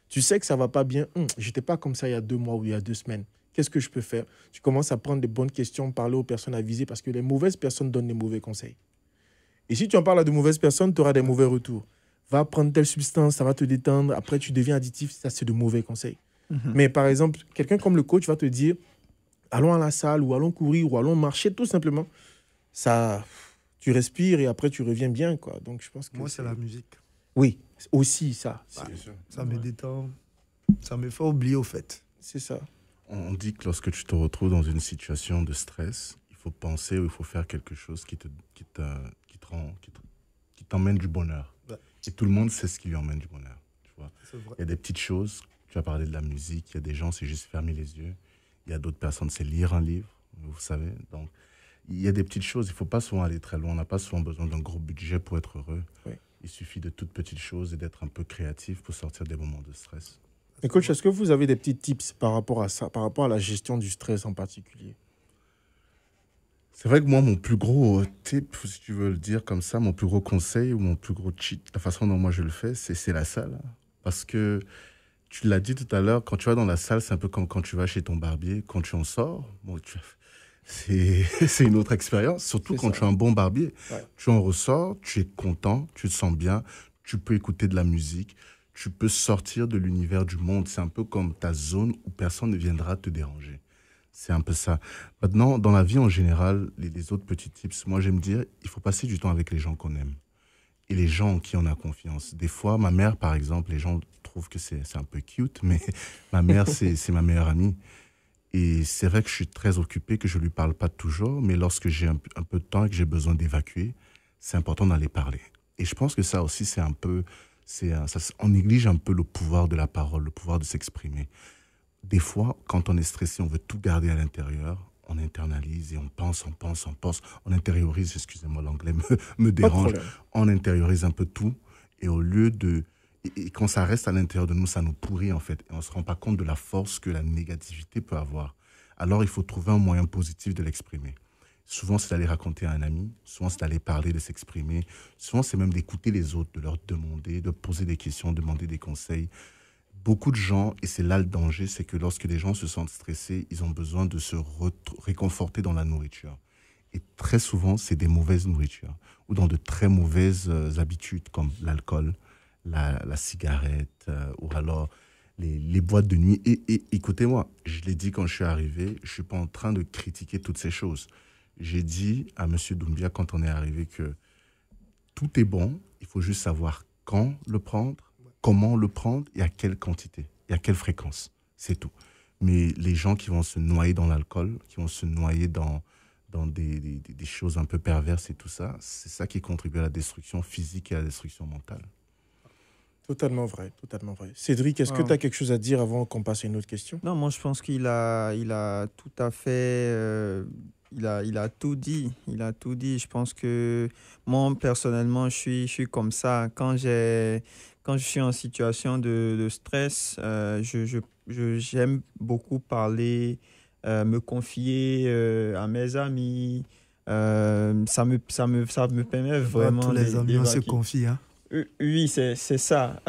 tu sais que ça va pas bien. J'étais pas comme ça il y a 2 mois ou il y a 2 semaines. Qu'est-ce que je peux faire? Tu commences à prendre des bonnes questions, parler aux personnes avisées, parce que les mauvaises personnes donnent les mauvais conseils. Et si tu en parles à de mauvaises personnes, tu auras des mauvais retours. Va prendre telle substance, ça va te détendre. Après, tu deviens addictif. Ça, c'est de mauvais conseils. Mais par exemple, quelqu'un comme le coach va te dire, allons à la salle ou allons courir ou allons marcher tout simplement. Ça, tu respires et après, tu reviens bien, quoi. Donc, je pense que Moi, c'est la musique. Oui, aussi ça. Bien sûr. Ça me détend. Ça me fait oublier, au fait. C'est ça. On dit que lorsque tu te retrouves dans une situation de stress, il faut penser ou il faut faire quelque chose qui t'emmène du bonheur. Ouais. Et tout le monde sait ce qui lui emmène du bonheur. Tu vois. C'est vrai. Il y a des petites choses. Tu as parlé de la musique. Il y a des gens, c'est juste fermer les yeux. Il y a d'autres personnes, c'est lire un livre. Vous savez. Donc, il y a des petites choses. Il ne faut pas souvent aller très loin. On n'a pas souvent besoin d'un gros budget pour être heureux. Oui. Il suffit de toutes petites choses et d'être un peu créatif pour sortir des moments de stress. Mais coach, est-ce que vous avez des petits tips par rapport à ça, par rapport à la gestion du stress en particulier? C'est vrai que moi, mon plus gros tip, si tu veux le dire comme ça, mon plus gros conseil ou mon plus gros cheat, la façon dont moi je le fais, c'est la salle. Parce que tu l'as dit tout à l'heure, quand tu vas dans la salle, c'est un peu comme quand tu vas chez ton barbier. Quand tu en sors, bon, c'est une autre expérience, surtout quand tu es un bon barbier. Ouais. Tu en ressors, tu es content, tu te sens bien, tu peux écouter de la musique, tu peux sortir de l'univers du monde. C'est un peu comme ta zone où personne ne viendra te déranger. C'est un peu ça. Maintenant, dans la vie en général, les autres petits tips, moi j'aime dire, il faut passer du temps avec les gens qu'on aime et les gens en qui on a confiance. Des fois, ma mère, par exemple, les gens trouvent que c'est un peu cute, mais ma mère, c'est ma meilleure amie. Et c'est vrai que je suis très occupé, que je ne lui parle pas toujours, mais lorsque j'ai un peu de temps et que j'ai besoin d'évacuer, c'est important d'aller parler. Et je pense que ça aussi, c'est un peu... on néglige un peu le pouvoir de la parole, le pouvoir de s'exprimer. Des fois, quand on est stressé, on veut tout garder à l'intérieur, on internalise et on pense, on intériorise, excusez-moi, l'anglais me dérange, on intériorise un peu tout, et au lieu de... Et quand ça reste à l'intérieur de nous, ça nous pourrit en fait, et on ne se rend pas compte de la force que la négativité peut avoir. Alors il faut trouver un moyen positif de l'exprimer. Souvent, c'est d'aller raconter à un ami, souvent c'est d'aller parler, de s'exprimer, souvent c'est même d'écouter les autres, de leur demander, de poser des questions, demander des conseils. Beaucoup de gens, et c'est là le danger, c'est que lorsque les gens se sentent stressés, ils ont besoin de se réconforter dans la nourriture. Et très souvent, c'est des mauvaises nourritures, ou dans de très mauvaises habitudes, comme l'alcool, la cigarette, ou alors les boîtes de nuit. Et écoutez-moi, je l'ai dit quand je suis arrivé, je ne suis pas en train de critiquer toutes ces choses. J'ai dit à M. Doumbia, quand on est arrivé, que tout est bon, il faut juste savoir quand le prendre, comment le prendre et à quelle quantité et à quelle fréquence. C'est tout. Mais les gens qui vont se noyer dans l'alcool, qui vont se noyer dans des choses un peu perverses et tout ça, c'est ça qui contribue à la destruction physique et à la destruction mentale. Totalement vrai, totalement vrai. Cédric, est-ce que tu as quelque chose à dire avant qu'on passe à une autre question? Non, moi je pense qu'il a tout à fait, il a tout dit, Je pense que moi personnellement, je suis comme ça. Quand je suis en situation de stress, j'aime beaucoup parler, me confier à mes amis. Ça me permet vraiment tous les amis, on se d'évacuer. confie, hein. Oui, c'est ça.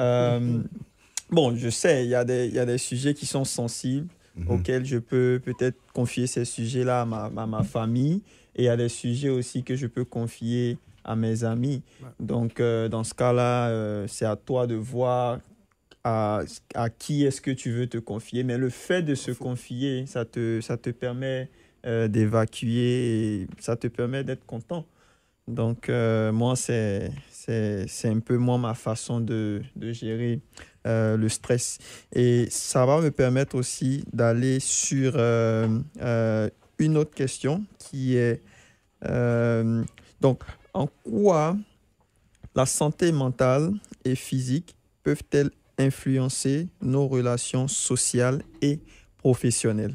Bon, je sais, il y a des sujets qui sont sensibles, auxquels je peux peut-être confier ces sujets-là à ma famille, et il y a des sujets aussi que je peux confier à mes amis. Ouais. Donc, dans ce cas-là, c'est à toi de voir à qui est-ce que tu veux te confier. Mais le fait de se confier, ça te permet d'évacuer et ça te permet d'être content. Donc, moi, c'est un peu ma façon de gérer le stress. Et ça va me permettre aussi d'aller sur une autre question qui est donc, en quoi la santé mentale et physique peuvent-elles influencer nos relations sociales et professionnelles?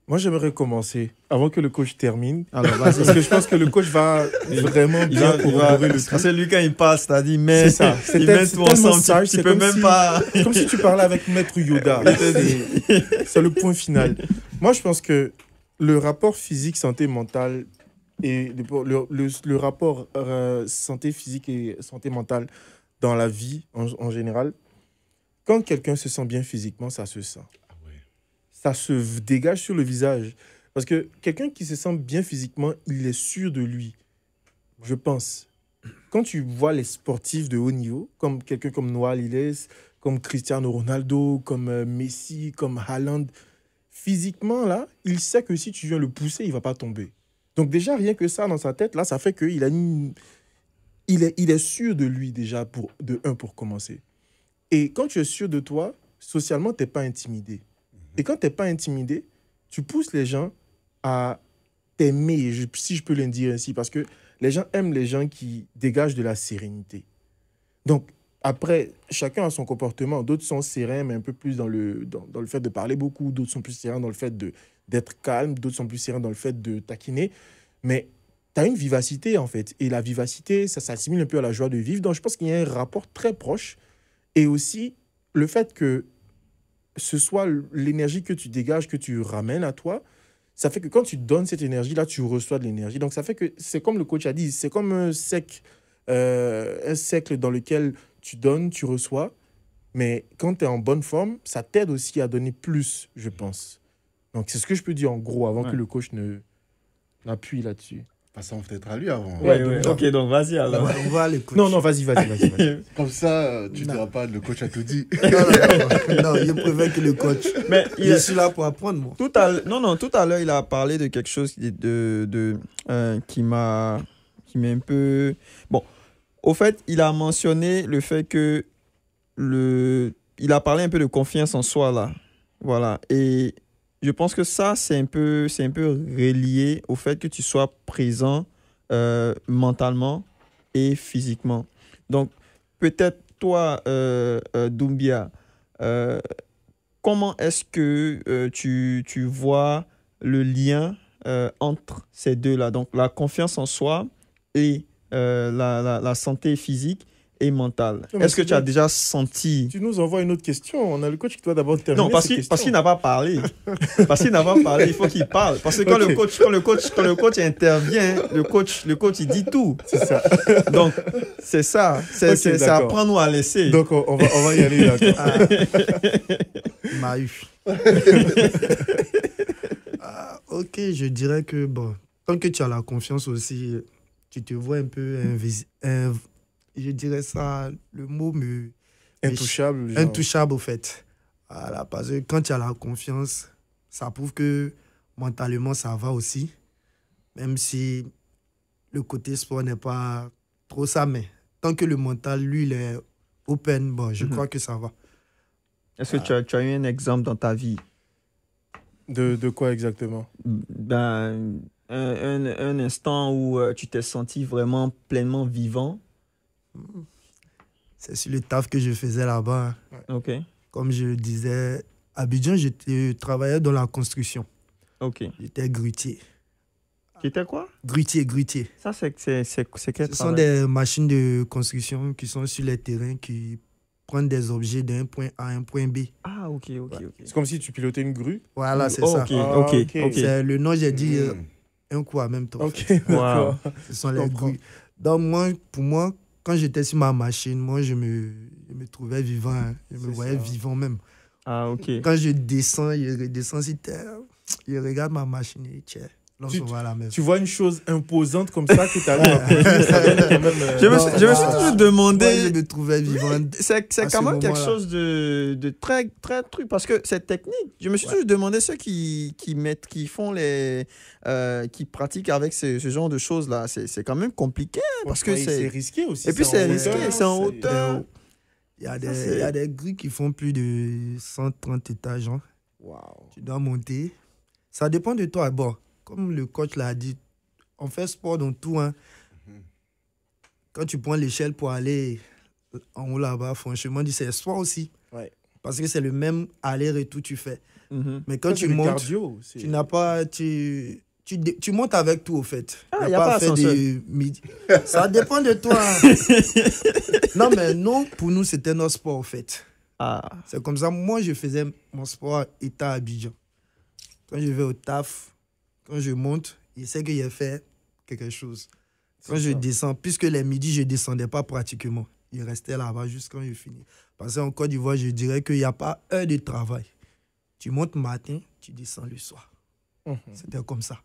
Moi, j'aimerais commencer avant que le coach termine. Alors, vas-y. Parce que je pense que le coach va vraiment bien corroborer le truc. C'est lui quand il passe, c'est-à-dire, mais C'est ça. il met tout ensemble. Sage, Tu peux même pas. C'est comme si tu parlais avec Maître Yoda. C'est le point final. Moi, je pense que le rapport physique, santé mentale et le rapport santé physique et santé mentale dans la vie en général, quand quelqu'un se sent bien physiquement, ça se sent. Ça se dégage sur le visage. Parce que quelqu'un qui se sent bien physiquement, il est sûr de lui. je pense, quand tu vois les sportifs de haut niveau, comme quelqu'un comme Noah Liles, comme Cristiano Ronaldo, comme Messi, comme Haaland, physiquement, là, il sait que si tu viens le pousser, il ne va pas tomber. Donc déjà, rien que ça dans sa tête, là, ça fait qu'il a il est sûr de lui déjà, pour commencer. Et quand tu es sûr de toi, socialement, tu n'es pas intimidé. Et quand tu n'es pas intimidé, tu pousses les gens à t'aimer, si je peux le dire ainsi, parce que les gens aiment les gens qui dégagent de la sérénité. Donc, après, chacun a son comportement. D'autres sont sereins, mais un peu plus dans le fait de parler beaucoup. D'autres sont plus sereins dans le fait d'être calme. D'autres sont plus sereins dans le fait de taquiner. Mais tu as une vivacité, en fait. Et la vivacité, ça s'assimile un peu à la joie de vivre. Donc, je pense qu'il y a un rapport très proche. Et aussi, le fait que ce soit l'énergie que tu dégages, que tu ramènes à toi, ça fait que quand tu donnes cette énergie-là, tu reçois de l'énergie. Donc, ça fait que c'est comme le coach a dit, c'est comme un cercle dans lequel tu donnes, tu reçois. Mais quand tu es en bonne forme, ça t'aide aussi à donner plus, je pense. Donc, c'est ce que je peux dire en gros avant que le coach n'appuie là-dessus. Passons peut-être à lui avant. Ouais. Ok, donc vas-y alors. On va les coachs. Non, vas-y. Comme ça, tu ne diras pas, le coach a tout dit. Non, je préfère que le coach. Mais Je suis là pour apprendre, moi. tout à l'heure, il a parlé de quelque chose qui m'a un peu... Bon, au fait, il a mentionné le fait que il a parlé un peu de confiance en soi, là. Voilà. Et je pense que ça, c'est un peu relié au fait que tu sois présent mentalement et physiquement. Donc, peut-être toi, Doumbia, comment est-ce que tu vois le lien entre ces deux-là? Donc, la confiance en soi et la santé physique et mentale. Non, mais Est-ce que tu as déjà senti... Tu nous envoies une autre question. On a le coach qui doit d'abord terminer. Non, parce qu'il n'a pas parlé. Parce qu'il n'a pas parlé, il faut qu'il parle. Parce que quand le coach intervient, le coach il dit tout. C'est ça. Donc, c'est ça. C'est d'accord. à prendre ou à laisser. Donc, on va y aller là. Mahu. Ok, je dirais que, bon, tant que tu as la confiance aussi, tu te vois un peu je dirais ça, le mot Intouchable. intouchable, au fait. Voilà, parce que quand tu as la confiance, ça prouve que mentalement, ça va aussi. Même si le côté sport n'est pas trop ça, mais tant que le mental, lui, il est open, bon, je crois que ça va. Est-ce que tu as eu un exemple dans ta vie? De quoi exactement? Ben, un instant où tu t'es senti vraiment pleinement vivant? C'est sur le taf que je faisais là-bas. Ok. Comme je disais, à Abidjan, je travaillais dans la construction. Ok. J'étais grutier. Tu étais quoi? Grutier. Ça, c'est quel Ce sont travail? des machines de construction qui sont sur les terrains, qui prennent des objets d'un point A à un point B. Ah, ok. C'est comme si tu pilotais une grue. Voilà, c'est Oh, ça. ok. C'est le nom, j'ai dit un coup en même temps. Ok, Wow. d'accord. Ce sont les grues. Donc, pour moi, quand j'étais sur ma machine, moi, je me trouvais vivant. Hein. Je me voyais vivant même. Ah, ok. Quand je descends, je redescends sur terre, je regarde ma machine et tiens, là, on va à la même. Tu vois une chose imposante comme ça que tu arrives à produire, ça donne quand même, Je me suis toujours demandé... Moi, je me trouvais vivant. C'est quand même quelque moment-là. chose de très, très truc, parce que cette technique, je me suis toujours demandé ceux qui font qui pratiquent avec ce genre de choses-là, c'est quand même compliqué, parce que c'est risqué aussi. Et puis c'est risqué, c'est en c'est- hauteur. Il y a des grues qui font plus de 130 étages. Hein. Waouh. Tu dois monter. Ça dépend de toi. Bon, comme le coach l'a dit, on fait sport dans tout. Hein. Quand tu prends l'échelle pour aller en haut là-bas, franchement, c'est sport aussi. Ouais. Parce que c'est le même aller-retour que tu fais. Mhm. Mais quand Ça, tu c'est du montes, cardio, tu n'as pas... Tu montes avec tout, au fait. Ah, Il y a pas faire ascenseur. des midi. Ça dépend de toi. Non, mais non, pour nous, c'était notre sport, au fait. Ah, C'est comme ça. Moi, je faisais mon sport état à Abidjan. Quand je vais au taf, quand je monte, il sait que j'ai fait quelque chose. Quand je descends, puisque les midis, je ne descendais pas pratiquement. Il restait là-bas jusqu'à quand je finis. Parce qu'en Côte d'Ivoire, je dirais qu'il n'y a pas heure de travail. Tu montes matin, tu descends le soir. C'était comme ça.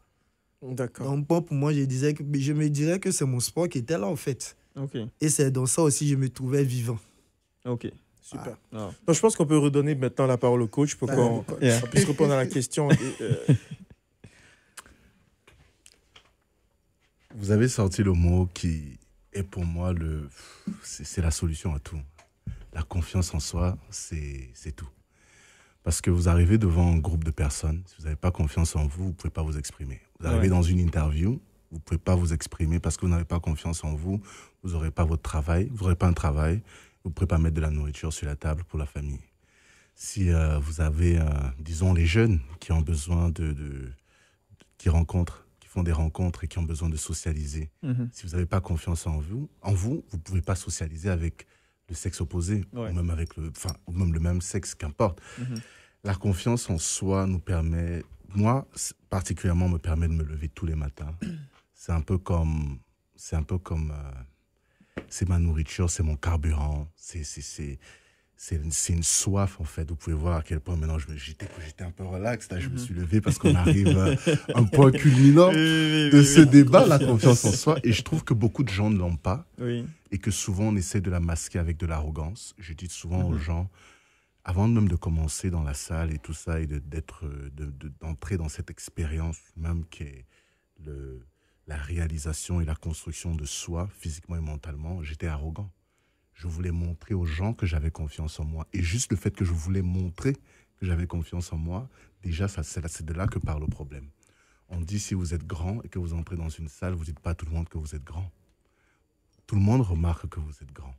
D'accord. Donc, pour moi, je me dirais que c'est mon sport qui était là, en fait. Ok. Et c'est dans ça aussi que je me trouvais vivant. Ok. Super. Ah. Donc, je pense qu'on peut redonner maintenant la parole au coach pour qu'on Yeah. puisse répondre à la question. Vous avez sorti le mot qui est pour moi c'est la solution à tout. La confiance en soi, c'est tout. Parce que vous arrivez devant un groupe de personnes, si vous n'avez pas confiance en vous, vous ne pouvez pas vous exprimer. Vous arrivez dans une interview, vous ne pouvez pas vous exprimer parce que vous n'avez pas confiance en vous, vous n'aurez pas votre travail, vous n'aurez pas un travail, vous ne pouvez pas mettre de la nourriture sur la table pour la famille. Si vous avez, disons, les jeunes qui ont besoin qui font des rencontres et qui ont besoin de socialiser, si vous n'avez pas confiance en vous ne pouvez pas socialiser avec le sexe opposé, ou même ou même le même sexe, qu'importe. La confiance en soi nous permet, moi particulièrement, me permet de me lever tous les matins. C'est un peu comme, c'est ma nourriture, c'est mon carburant, c'est une soif en fait. Vous pouvez voir à quel point maintenant j'étais un peu relax. Là, je me suis levé parce qu'on arrive à un point culminant de ce débat, la confiance en soi. Et je trouve que beaucoup de gens ne l'ont pas et que souvent on essaie de la masquer avec de l'arrogance. Je dis souvent aux gens, avant même de commencer dans la salle et tout ça et d'entrer dans cette expérience même qui est la réalisation et la construction de soi, physiquement et mentalement, j'étais arrogant. Je voulais montrer aux gens que j'avais confiance en moi. Et juste le fait que je voulais montrer que j'avais confiance en moi, déjà, c'est de là que part le problème. On dit si vous êtes grand et que vous entrez dans une salle, vous ne dites pas à tout le monde que vous êtes grand. Tout le monde remarque que vous êtes grand.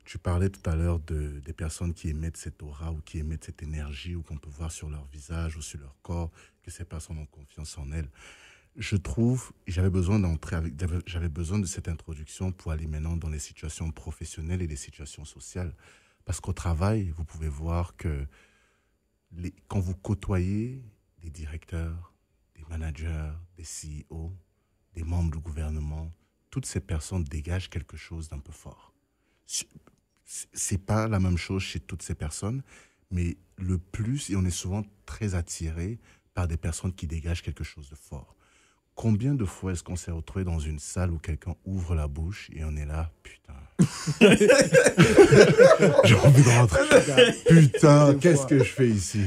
Tu parlais tout à l'heure des personnes qui émettent cette aura ou qui émettent cette énergie ou qu'on peut voir sur leur visage ou sur leur corps, que ces personnes ont confiance en elles. Je trouve, et j'avais besoin de cette introduction pour aller maintenant dans les situations professionnelles et les situations sociales. Parce qu'au travail, vous pouvez voir que quand vous côtoyez des directeurs, des managers, des CEO, des membres du gouvernement, toutes ces personnes dégagent quelque chose d'un peu fort. C'est pas la même chose chez toutes ces personnes, mais le plus, et on est souvent très attiré par des personnes qui dégagent quelque chose de fort. Combien de fois est-ce qu'on s'est retrouvé dans une salle où quelqu'un ouvre la bouche et on est là, putain. J'ai envie de rentrer. Putain, qu'est-ce que je fais ici?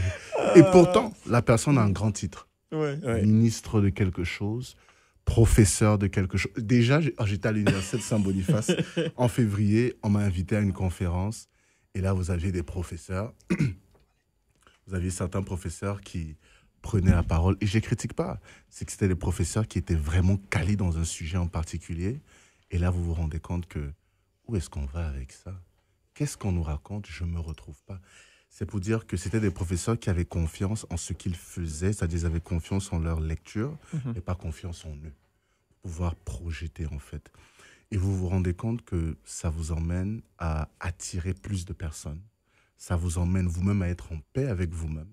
Et pourtant, la personne a un grand titre. Ministre de quelque chose, professeur de quelque chose. Déjà, j'étais à l'université de Saint-Boniface. En février, on m'a invité à une conférence. Et là, vous aviez des professeurs. Vous aviez certains professeurs qui prenaient la parole. Et je ne les critique pas. C'est que c'était des professeurs qui étaient vraiment calés dans un sujet en particulier. Et là, vous vous rendez compte que où est-ce qu'on va avec ça? Qu'est-ce qu'on nous raconte? Je ne me retrouve pas. C'est pour dire que c'était des professeurs qui avaient confiance en ce qu'ils faisaient, c'est-à-dire qu'ils avaient confiance en leur lecture, et pas confiance en eux. Pouvoir projeter, en fait. Et vous vous rendez compte que ça vous emmène à attirer plus de personnes. Ça vous emmène vous-même à être en paix avec vous-même.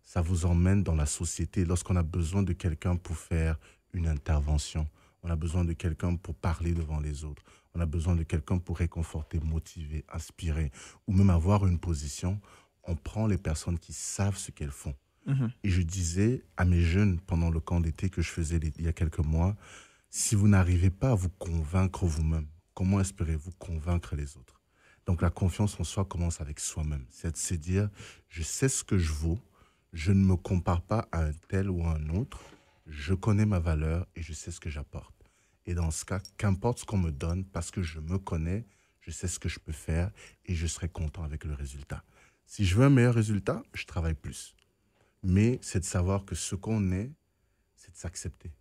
Ça vous emmène dans la société. Lorsqu'on a besoin de quelqu'un pour faire une intervention, on a besoin de quelqu'un pour parler devant les autres, on a besoin de quelqu'un pour réconforter, motiver, inspirer, ou même avoir une position, on prend les personnes qui savent ce qu'elles font. Et je disais à mes jeunes pendant le camp d'été que je faisais il y a quelques mois, si vous n'arrivez pas à vous convaincre vous-même, comment espérez-vous convaincre les autres? Donc la confiance en soi commence avec soi-même. C'est de se dire, je sais ce que je vaux, je ne me compare pas à un tel ou à un autre, je connais ma valeur et je sais ce que j'apporte. Et dans ce cas, qu'importe ce qu'on me donne, parce que je me connais, je sais ce que je peux faire et je serai content avec le résultat. Si je veux un meilleur résultat, je travaille plus. Mais c'est de savoir que ce qu'on est, c'est de s'accepter.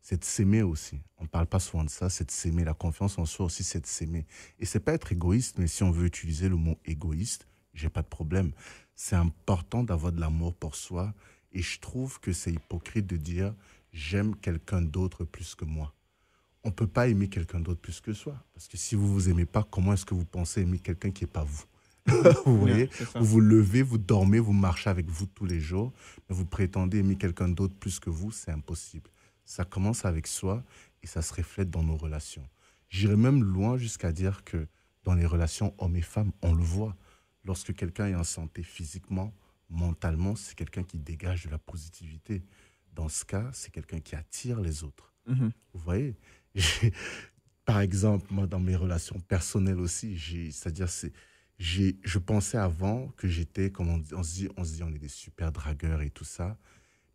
C'est de s'aimer aussi. On ne parle pas souvent de ça, c'est de s'aimer. La confiance en soi aussi, c'est de s'aimer. Et ce n'est pas être égoïste, mais si on veut utiliser le mot égoïste, je n'ai pas de problème. C'est important d'avoir de l'amour pour soi. Et je trouve que c'est hypocrite de dire « j'aime quelqu'un d'autre plus que moi ». On ne peut pas aimer quelqu'un d'autre plus que soi. Parce que si vous ne vous aimez pas, comment est-ce que vous pensez aimer quelqu'un qui n'est pas vous? Vous voyez, vous vous levez, vous dormez, vous marchez avec vous tous les jours, mais vous prétendez aimer quelqu'un d'autre plus que vous, c'est impossible. Ça commence avec soi et ça se reflète dans nos relations. J'irais même loin jusqu'à dire que dans les relations hommes et femmes, on le voit. Lorsque quelqu'un est en santé physiquement, mentalement, c'est quelqu'un qui dégage de la positivité. dans ce cas, c'est quelqu'un qui attire les autres. Mhm. Vous voyez? Par exemple, moi, dans mes relations personnelles aussi, je pensais avant que j'étais, comme on se dit, on est des super dragueurs et tout ça.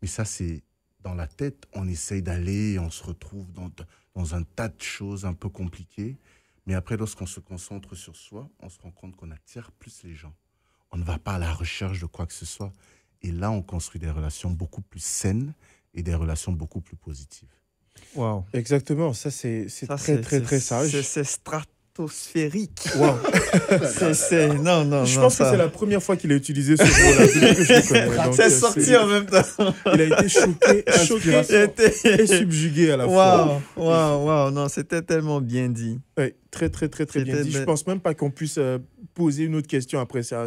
Mais ça, c'est dans la tête, on essaye d'aller et on se retrouve dans un tas de choses un peu compliquées. Mais après, lorsqu'on se concentre sur soi, on se rend compte qu'on attire plus les gens. On ne va pas à la recherche de quoi que ce soit. Et là, on construit des relations beaucoup plus saines et des relations beaucoup plus positives. Wow. Exactement, ça c'est Ça, très sage. C'est stratosphérique. Wow. Non, Je pense que c'est la première fois qu'il a utilisé ce mot-là depuis que je le connais. Donc, c'est sorti en même temps. Il a été choqué et subjugué à la fois. Waouh. Non, c'était tellement bien dit. Ouais, très bien dit. Je pense même pas qu'on puisse poser une autre question après ça.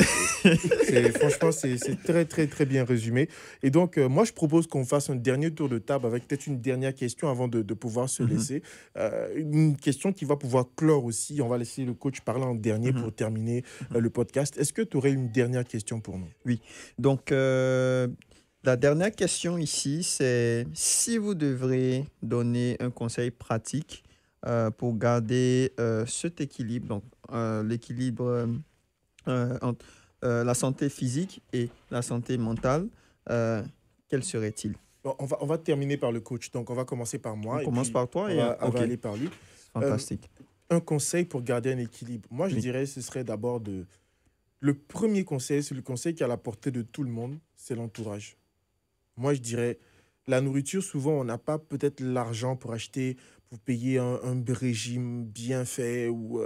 Franchement, c'est très bien résumé. Et donc, moi, je propose qu'on fasse un dernier tour de table avec peut-être une dernière question avant de pouvoir se laisser. Une question qui va pouvoir clore aussi. On va laisser le coach parler en dernier pour terminer le podcast. Est-ce que tu aurais une dernière question pour nous? Oui. Donc, la dernière question ici, c'est si vous devrez donner un conseil pratique pour garder cet équilibre, donc l'équilibre entre la santé physique et la santé mentale, quel serait-il? Bon, on va terminer par le coach. Donc, on va commencer par moi. On commence par toi et on va aller par lui. Fantastique. Un conseil pour garder un équilibre. Moi, je dirais ce serait d'abord le premier conseil, c'est le conseil qui est à la portée de tout le monde, c'est l'entourage. Moi, je dirais, la nourriture, souvent, on n'a pas peut-être l'argent pour acheter, pour payer un régime bien fait ou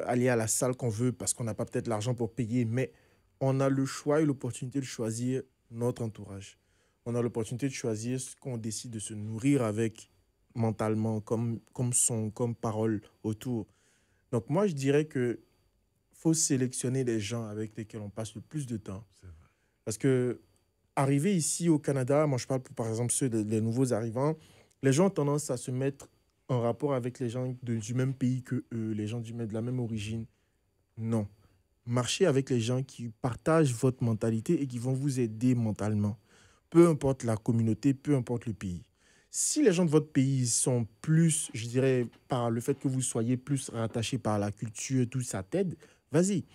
aller à la salle qu'on veut parce qu'on n'a pas peut-être l'argent pour payer, mais on a le choix et l'opportunité de choisir notre entourage. On a l'opportunité de choisir ce qu'on décide de se nourrir avec mentalement, comme son, comme parole autour. Donc moi, je dirais que faut sélectionner les gens avec lesquels on passe le plus de temps. Parce que arriver ici au Canada, moi je parle pour, par exemple les nouveaux arrivants, les gens ont tendance à se mettre en rapport avec les gens du même pays que eux, les gens de la même origine. Non. Marchez avec les gens qui partagent votre mentalité et qui vont vous aider mentalement. Peu importe la communauté, peu importe le pays. Si les gens de votre pays sont plus, je dirais, par le fait que vous soyez plus rattachés par la culture, tout ça t'aide, vas-y.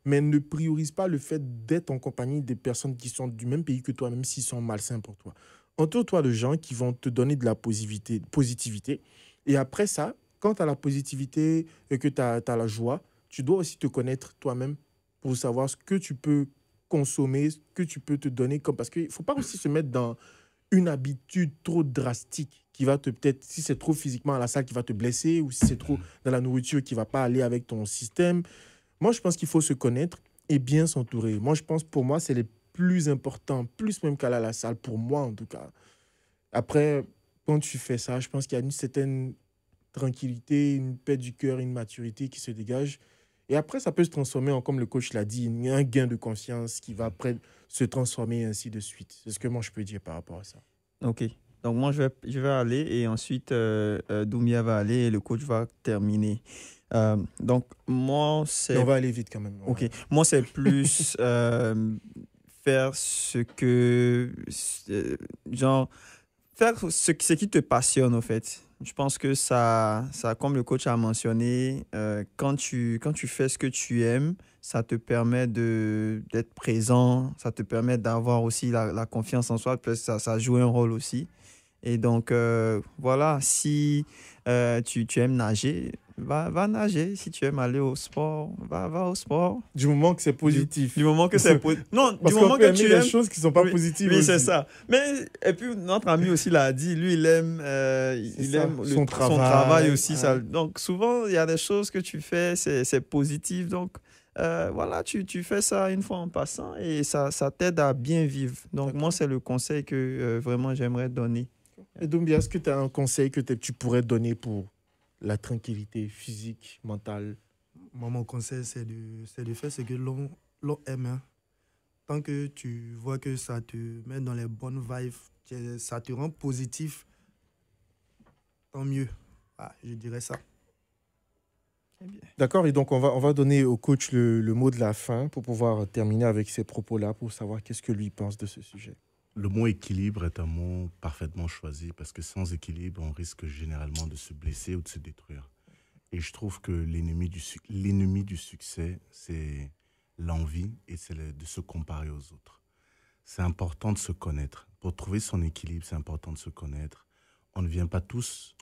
Mais ne priorise pas le fait d'être en compagnie des personnes qui sont du même pays que toi, même s'ils sont malsains pour toi. Entoure-toi de gens qui vont te donner de la positivité. Et après ça, quand tu as la positivité et que tu as la joie, tu dois aussi te connaître toi-même pour savoir ce que tu peux consommer, ce que tu peux te donner. Parce qu'il ne faut pas aussi se mettre dans une habitude trop drastique qui va peut-être, si c'est trop physiquement à la salle, qui va te blesser, ou si c'est trop dans la nourriture qui ne va pas aller avec ton système. Moi, je pense qu'il faut se connaître et bien s'entourer. Moi, je pense, pour moi, c'est le plus important, plus même qu'aller à la salle, pour moi en tout cas. Après, quand tu fais ça, je pense qu'il y a une certaine tranquillité, une paix du cœur, une maturité qui se dégage. Et après, ça peut se transformer en, comme le coach l'a dit, un gain de conscience qui va après se transformer et ainsi de suite. C'est ce que moi, je peux dire par rapport à ça. OK. Donc, moi, je vais aller et ensuite, Doumbia va aller et le coach va terminer. Donc, moi, c'est... On va aller vite quand même. OK. Moi, c'est plus faire ce que... genre, faire ce qui te passionne, en fait. Je pense que ça, comme le coach a mentionné, quand tu fais ce que tu aimes, ça te permet d'être présent, ça te permet d'avoir aussi la confiance en soi, parce que ça joue un rôle aussi. Et donc, voilà, si tu aimes nager, va nager. Si tu aimes aller au sport, va au sport. Du moment que c'est positif. Du moment que c'est positif. Non, parce du moment que tu aimes des choses qui ne sont pas positives. Oui, aussi. c'est ça. Mais, et puis, notre ami aussi l'a dit, lui, il aime son travail aussi. Ouais. Ça. Donc, souvent, il y a des choses que tu fais, c'est positif. Donc, voilà, tu fais ça une fois en passant et ça t'aide à bien vivre. Donc, moi, c'est le conseil que vraiment j'aimerais donner. Et Doumbia, est-ce que tu as un conseil que tu pourrais donner pour la tranquillité physique, mentale? Moi, mon conseil, c'est de faire ce que l'on aime. Hein. Tant que tu vois que ça te met dans les bonnes vibes, ça te rend positif, tant mieux. Ah, je dirais ça. D'accord, et donc on va donner au coach le mot de la fin pour pouvoir terminer avec ces propos-là, pour savoir qu'est-ce que lui pense de ce sujet. Le mot équilibre est un mot parfaitement choisi parce que sans équilibre, on risque généralement de se blesser ou de se détruire. Et je trouve que l'ennemi du succès, c'est l'envie et de se comparer aux autres. C'est important de se connaître. Pour trouver son équilibre, c'est important de se connaître. On n'a pas tous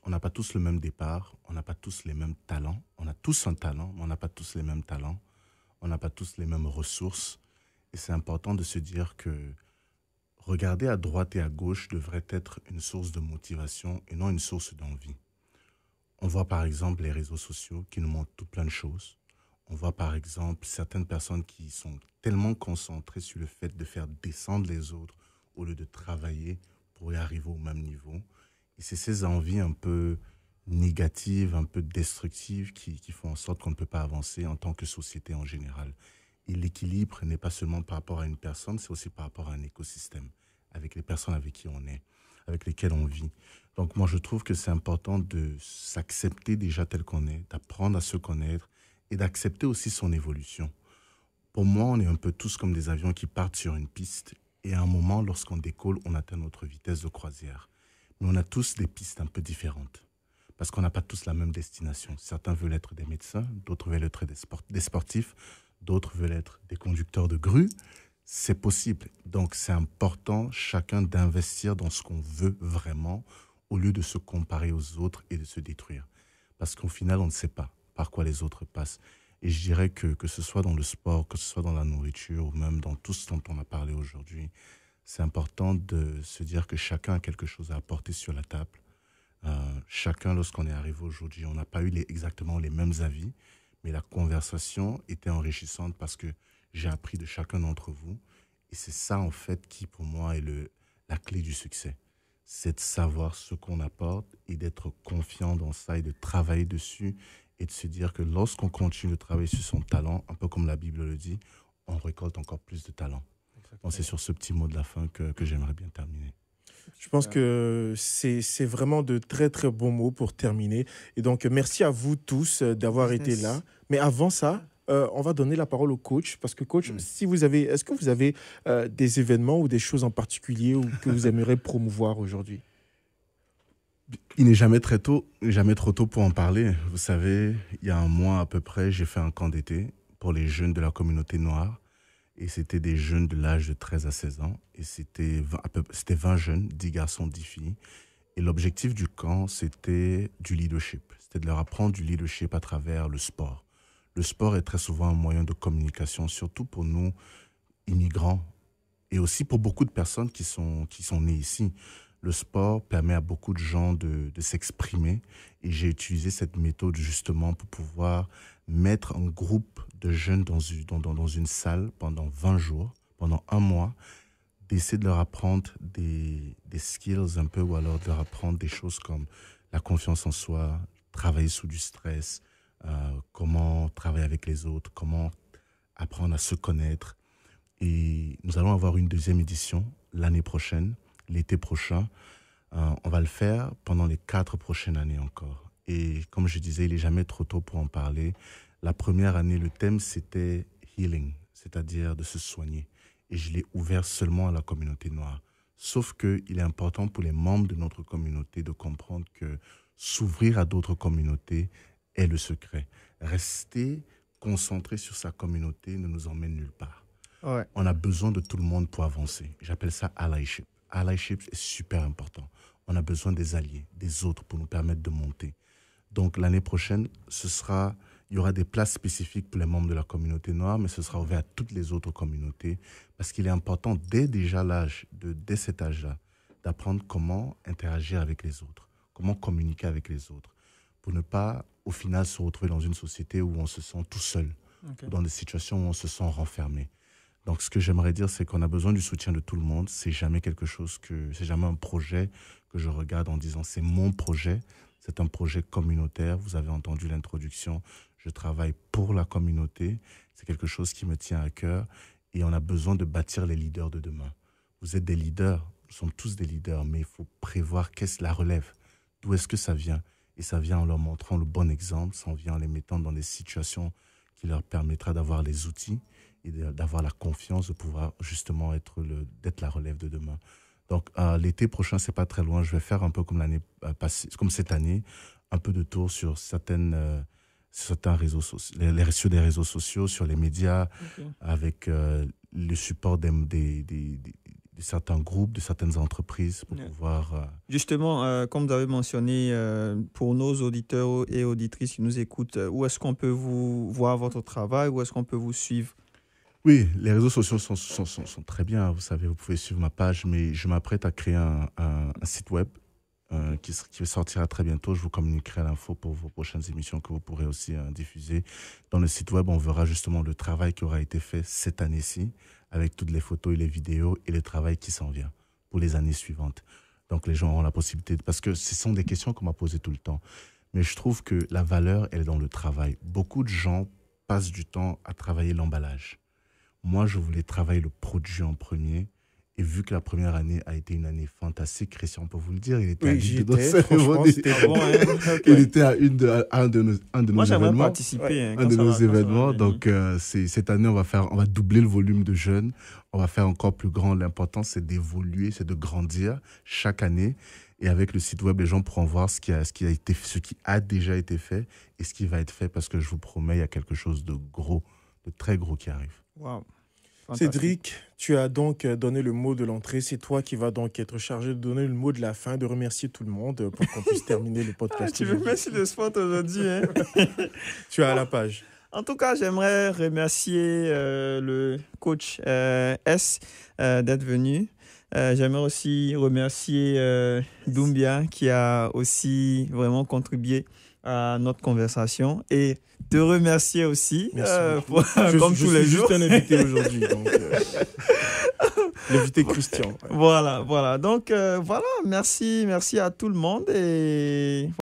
le même départ, on n'a pas tous les mêmes talents. On a tous un talent, mais on n'a pas tous les mêmes talents. On n'a pas tous les mêmes ressources. Et c'est important de se dire que regarder à droite et à gauche devrait être une source de motivation et non une source d'envie. On voit par exemple les réseaux sociaux qui nous montrent tout plein de choses. On voit par exemple certaines personnes qui sont tellement concentrées sur le fait de faire descendre les autres au lieu de travailler pour y arriver au même niveau. Et c'est ces envies un peu négatives, un peu destructives qui font en sorte qu'on ne peut pas avancer en tant que société en général. Et l'équilibre n'est pas seulement par rapport à une personne, c'est aussi par rapport à un écosystème, avec les personnes avec qui on est, avec lesquelles on vit. Donc moi, je trouve que c'est important de s'accepter déjà tel qu'on est, d'apprendre à se connaître et d'accepter aussi son évolution. Pour moi, on est un peu tous comme des avions qui partent sur une piste et à un moment, lorsqu'on décolle, on atteint notre vitesse de croisière. Mais on a tous des pistes un peu différentes parce qu'on n'a pas tous la même destination. Certains veulent être des médecins, d'autres veulent être des sportifs, d'autres veulent être des conducteurs de grue. C'est possible. Donc, c'est important, chacun, d'investir dans ce qu'on veut vraiment au lieu de se comparer aux autres et de se détruire. Parce qu'au final, on ne sait pas par quoi les autres passent. Et je dirais que ce soit dans le sport, que ce soit dans la nourriture ou même dans tout ce dont on a parlé aujourd'hui, c'est important de se dire que chacun a quelque chose à apporter sur la table. Chacun, lorsqu'on est arrivé aujourd'hui, on n'a pas eu exactement les mêmes avis, mais la conversation était enrichissante parce que j'ai appris de chacun d'entre vous. Et c'est ça, en fait, qui, pour moi, est la clé du succès. C'est de savoir ce qu'on apporte et d'être confiant dans ça et de travailler dessus et de se dire que lorsqu'on continue de travailler sur son talent, un peu comme la Bible le dit, on récolte encore plus de talent. Donc, c'est sur ce petit mot de la fin que j'aimerais bien terminer. Je pense que c'est vraiment de très, très bons mots pour terminer. Et donc, merci à vous tous d'avoir été là. Mais avant ça, on va donner la parole au coach. Parce que, coach, est-ce que vous avez des événements ou des choses en particulier que vous aimeriez promouvoir aujourd'hui? Il n'est jamais trop tôt pour en parler. Vous savez, il y a un mois à peu près, j'ai fait un camp d'été pour les jeunes de la communauté noire. Et c'était des jeunes de l'âge de 13 à 16 ans. Et c'était 20 jeunes, 10 garçons, 10 filles. Et l'objectif du camp, c'était du leadership. C'était de leur apprendre du leadership à travers le sport. Le sport est très souvent un moyen de communication, surtout pour nous, immigrants, et aussi pour beaucoup de personnes qui sont nées ici. Le sport permet à beaucoup de gens de s'exprimer. Et j'ai utilisé cette méthode justement pour pouvoir mettre un groupe de jeunes dans une salle pendant 20 jours, pendant un mois, d'essayer de leur apprendre des skills un peu, ou alors de leur apprendre des choses comme la confiance en soi, travailler sous du stress, comment travailler avec les autres, comment apprendre à se connaître. Et nous allons avoir une deuxième édition l'année prochaine, l'été prochain. On va le faire pendant les 4 prochaines années encore. Et comme je disais, il n'est jamais trop tôt pour en parler. La première année, le thème, c'était healing, c'est-à-dire de se soigner. Et je l'ai ouvert seulement à la communauté noire. Sauf qu'il est important pour les membres de notre communauté de comprendre que s'ouvrir à d'autres communautés est le secret. Rester concentré sur sa communauté ne nous emmène nulle part. Ouais. On a besoin de tout le monde pour avancer. J'appelle ça allyship. Allyship est super important. On a besoin des alliés, des autres pour nous permettre de monter. Donc l'année prochaine, il y aura des places spécifiques pour les membres de la communauté noire, mais ce sera ouvert à toutes les autres communautés parce qu'il est important dès cet âge-là, d'apprendre comment interagir avec les autres, comment communiquer avec les autres, pour ne pas au final se retrouver dans une société où on se sent tout seul, ou dans des situations où on se sent renfermé. Donc, ce que j'aimerais dire, c'est qu'on a besoin du soutien de tout le monde. C'est jamais un projet que je regarde en disant c'est mon projet. C'est un projet communautaire. Vous avez entendu l'introduction. Je travaille pour la communauté. C'est quelque chose qui me tient à cœur. Et on a besoin de bâtir les leaders de demain. Vous êtes des leaders. Nous sommes tous des leaders. Mais il faut prévoir qu'est-ce la relève. D'où est-ce que ça vient? Et ça vient en leur montrant le bon exemple. Ça vient en les mettant dans des situations qui leur permettra d'avoir les outils et d'avoir la confiance de pouvoir justement d'être la relève de demain. Donc, l'été prochain, c'est pas très loin. Je vais faire un peu comme l'année passée, comme cette année, un peu de tour sur certains réseaux sociaux, sur des réseaux sociaux, sur les médias, avec le support de certains groupes, de certaines entreprises pour pouvoir... Justement, comme vous avez mentionné, pour nos auditeurs et auditrices qui nous écoutent, où est-ce qu'on peut vous voir votre travail, où est-ce qu'on peut vous suivre? Oui, les réseaux sociaux sont très bien, vous savez, vous pouvez suivre ma page, mais je m'apprête à créer un site web qui sortira très bientôt. Je vous communiquerai l'info pour vos prochaines émissions que vous pourrez aussi diffuser. Dans le site web, on verra justement le travail qui aura été fait cette année-ci, avec toutes les photos et les vidéos et le travail qui s'en vient pour les années suivantes. Donc les gens auront la possibilité, parce que ce sont des questions qu'on m'a posées tout le temps. Mais je trouve que la valeur, elle est dans le travail. Beaucoup de gens passent du temps à travailler l'emballage. Moi, je voulais travailler le produit en premier. Et vu que la première année a été une année fantastique, Christian peut vous le dire, il était à l'une de nos cérémonies. Il était à un de nos événements. Moi, j'aimerais participer. Un de nos événements. Donc, cette année, on va doubler le volume de jeunes. On va faire encore plus grand. L'important, c'est d'évoluer, c'est de grandir chaque année. Et avec le site web, les gens pourront voir ce qui a déjà été fait et ce qui va être fait. Parce que je vous promets, il y a quelque chose de gros, de très gros qui arrive. Wow. Cédric, tu as donc donné le mot de l'entrée. C'est toi qui vas donc être chargé de donner le mot de la fin, de remercier tout le monde pour qu'on puisse terminer le podcast. Tu veux merci le sport aujourd'hui. Hein? Tu as la page. En tout cas, j'aimerais remercier le coach S d'être venu. J'aimerais aussi remercier Doumbia qui a aussi vraiment contribué à notre conversation et te remercier aussi comme tous les jours. Je suis juste un invité aujourd'hui, donc l'invité Christian. Ouais. Voilà. Donc voilà, merci à tout le monde et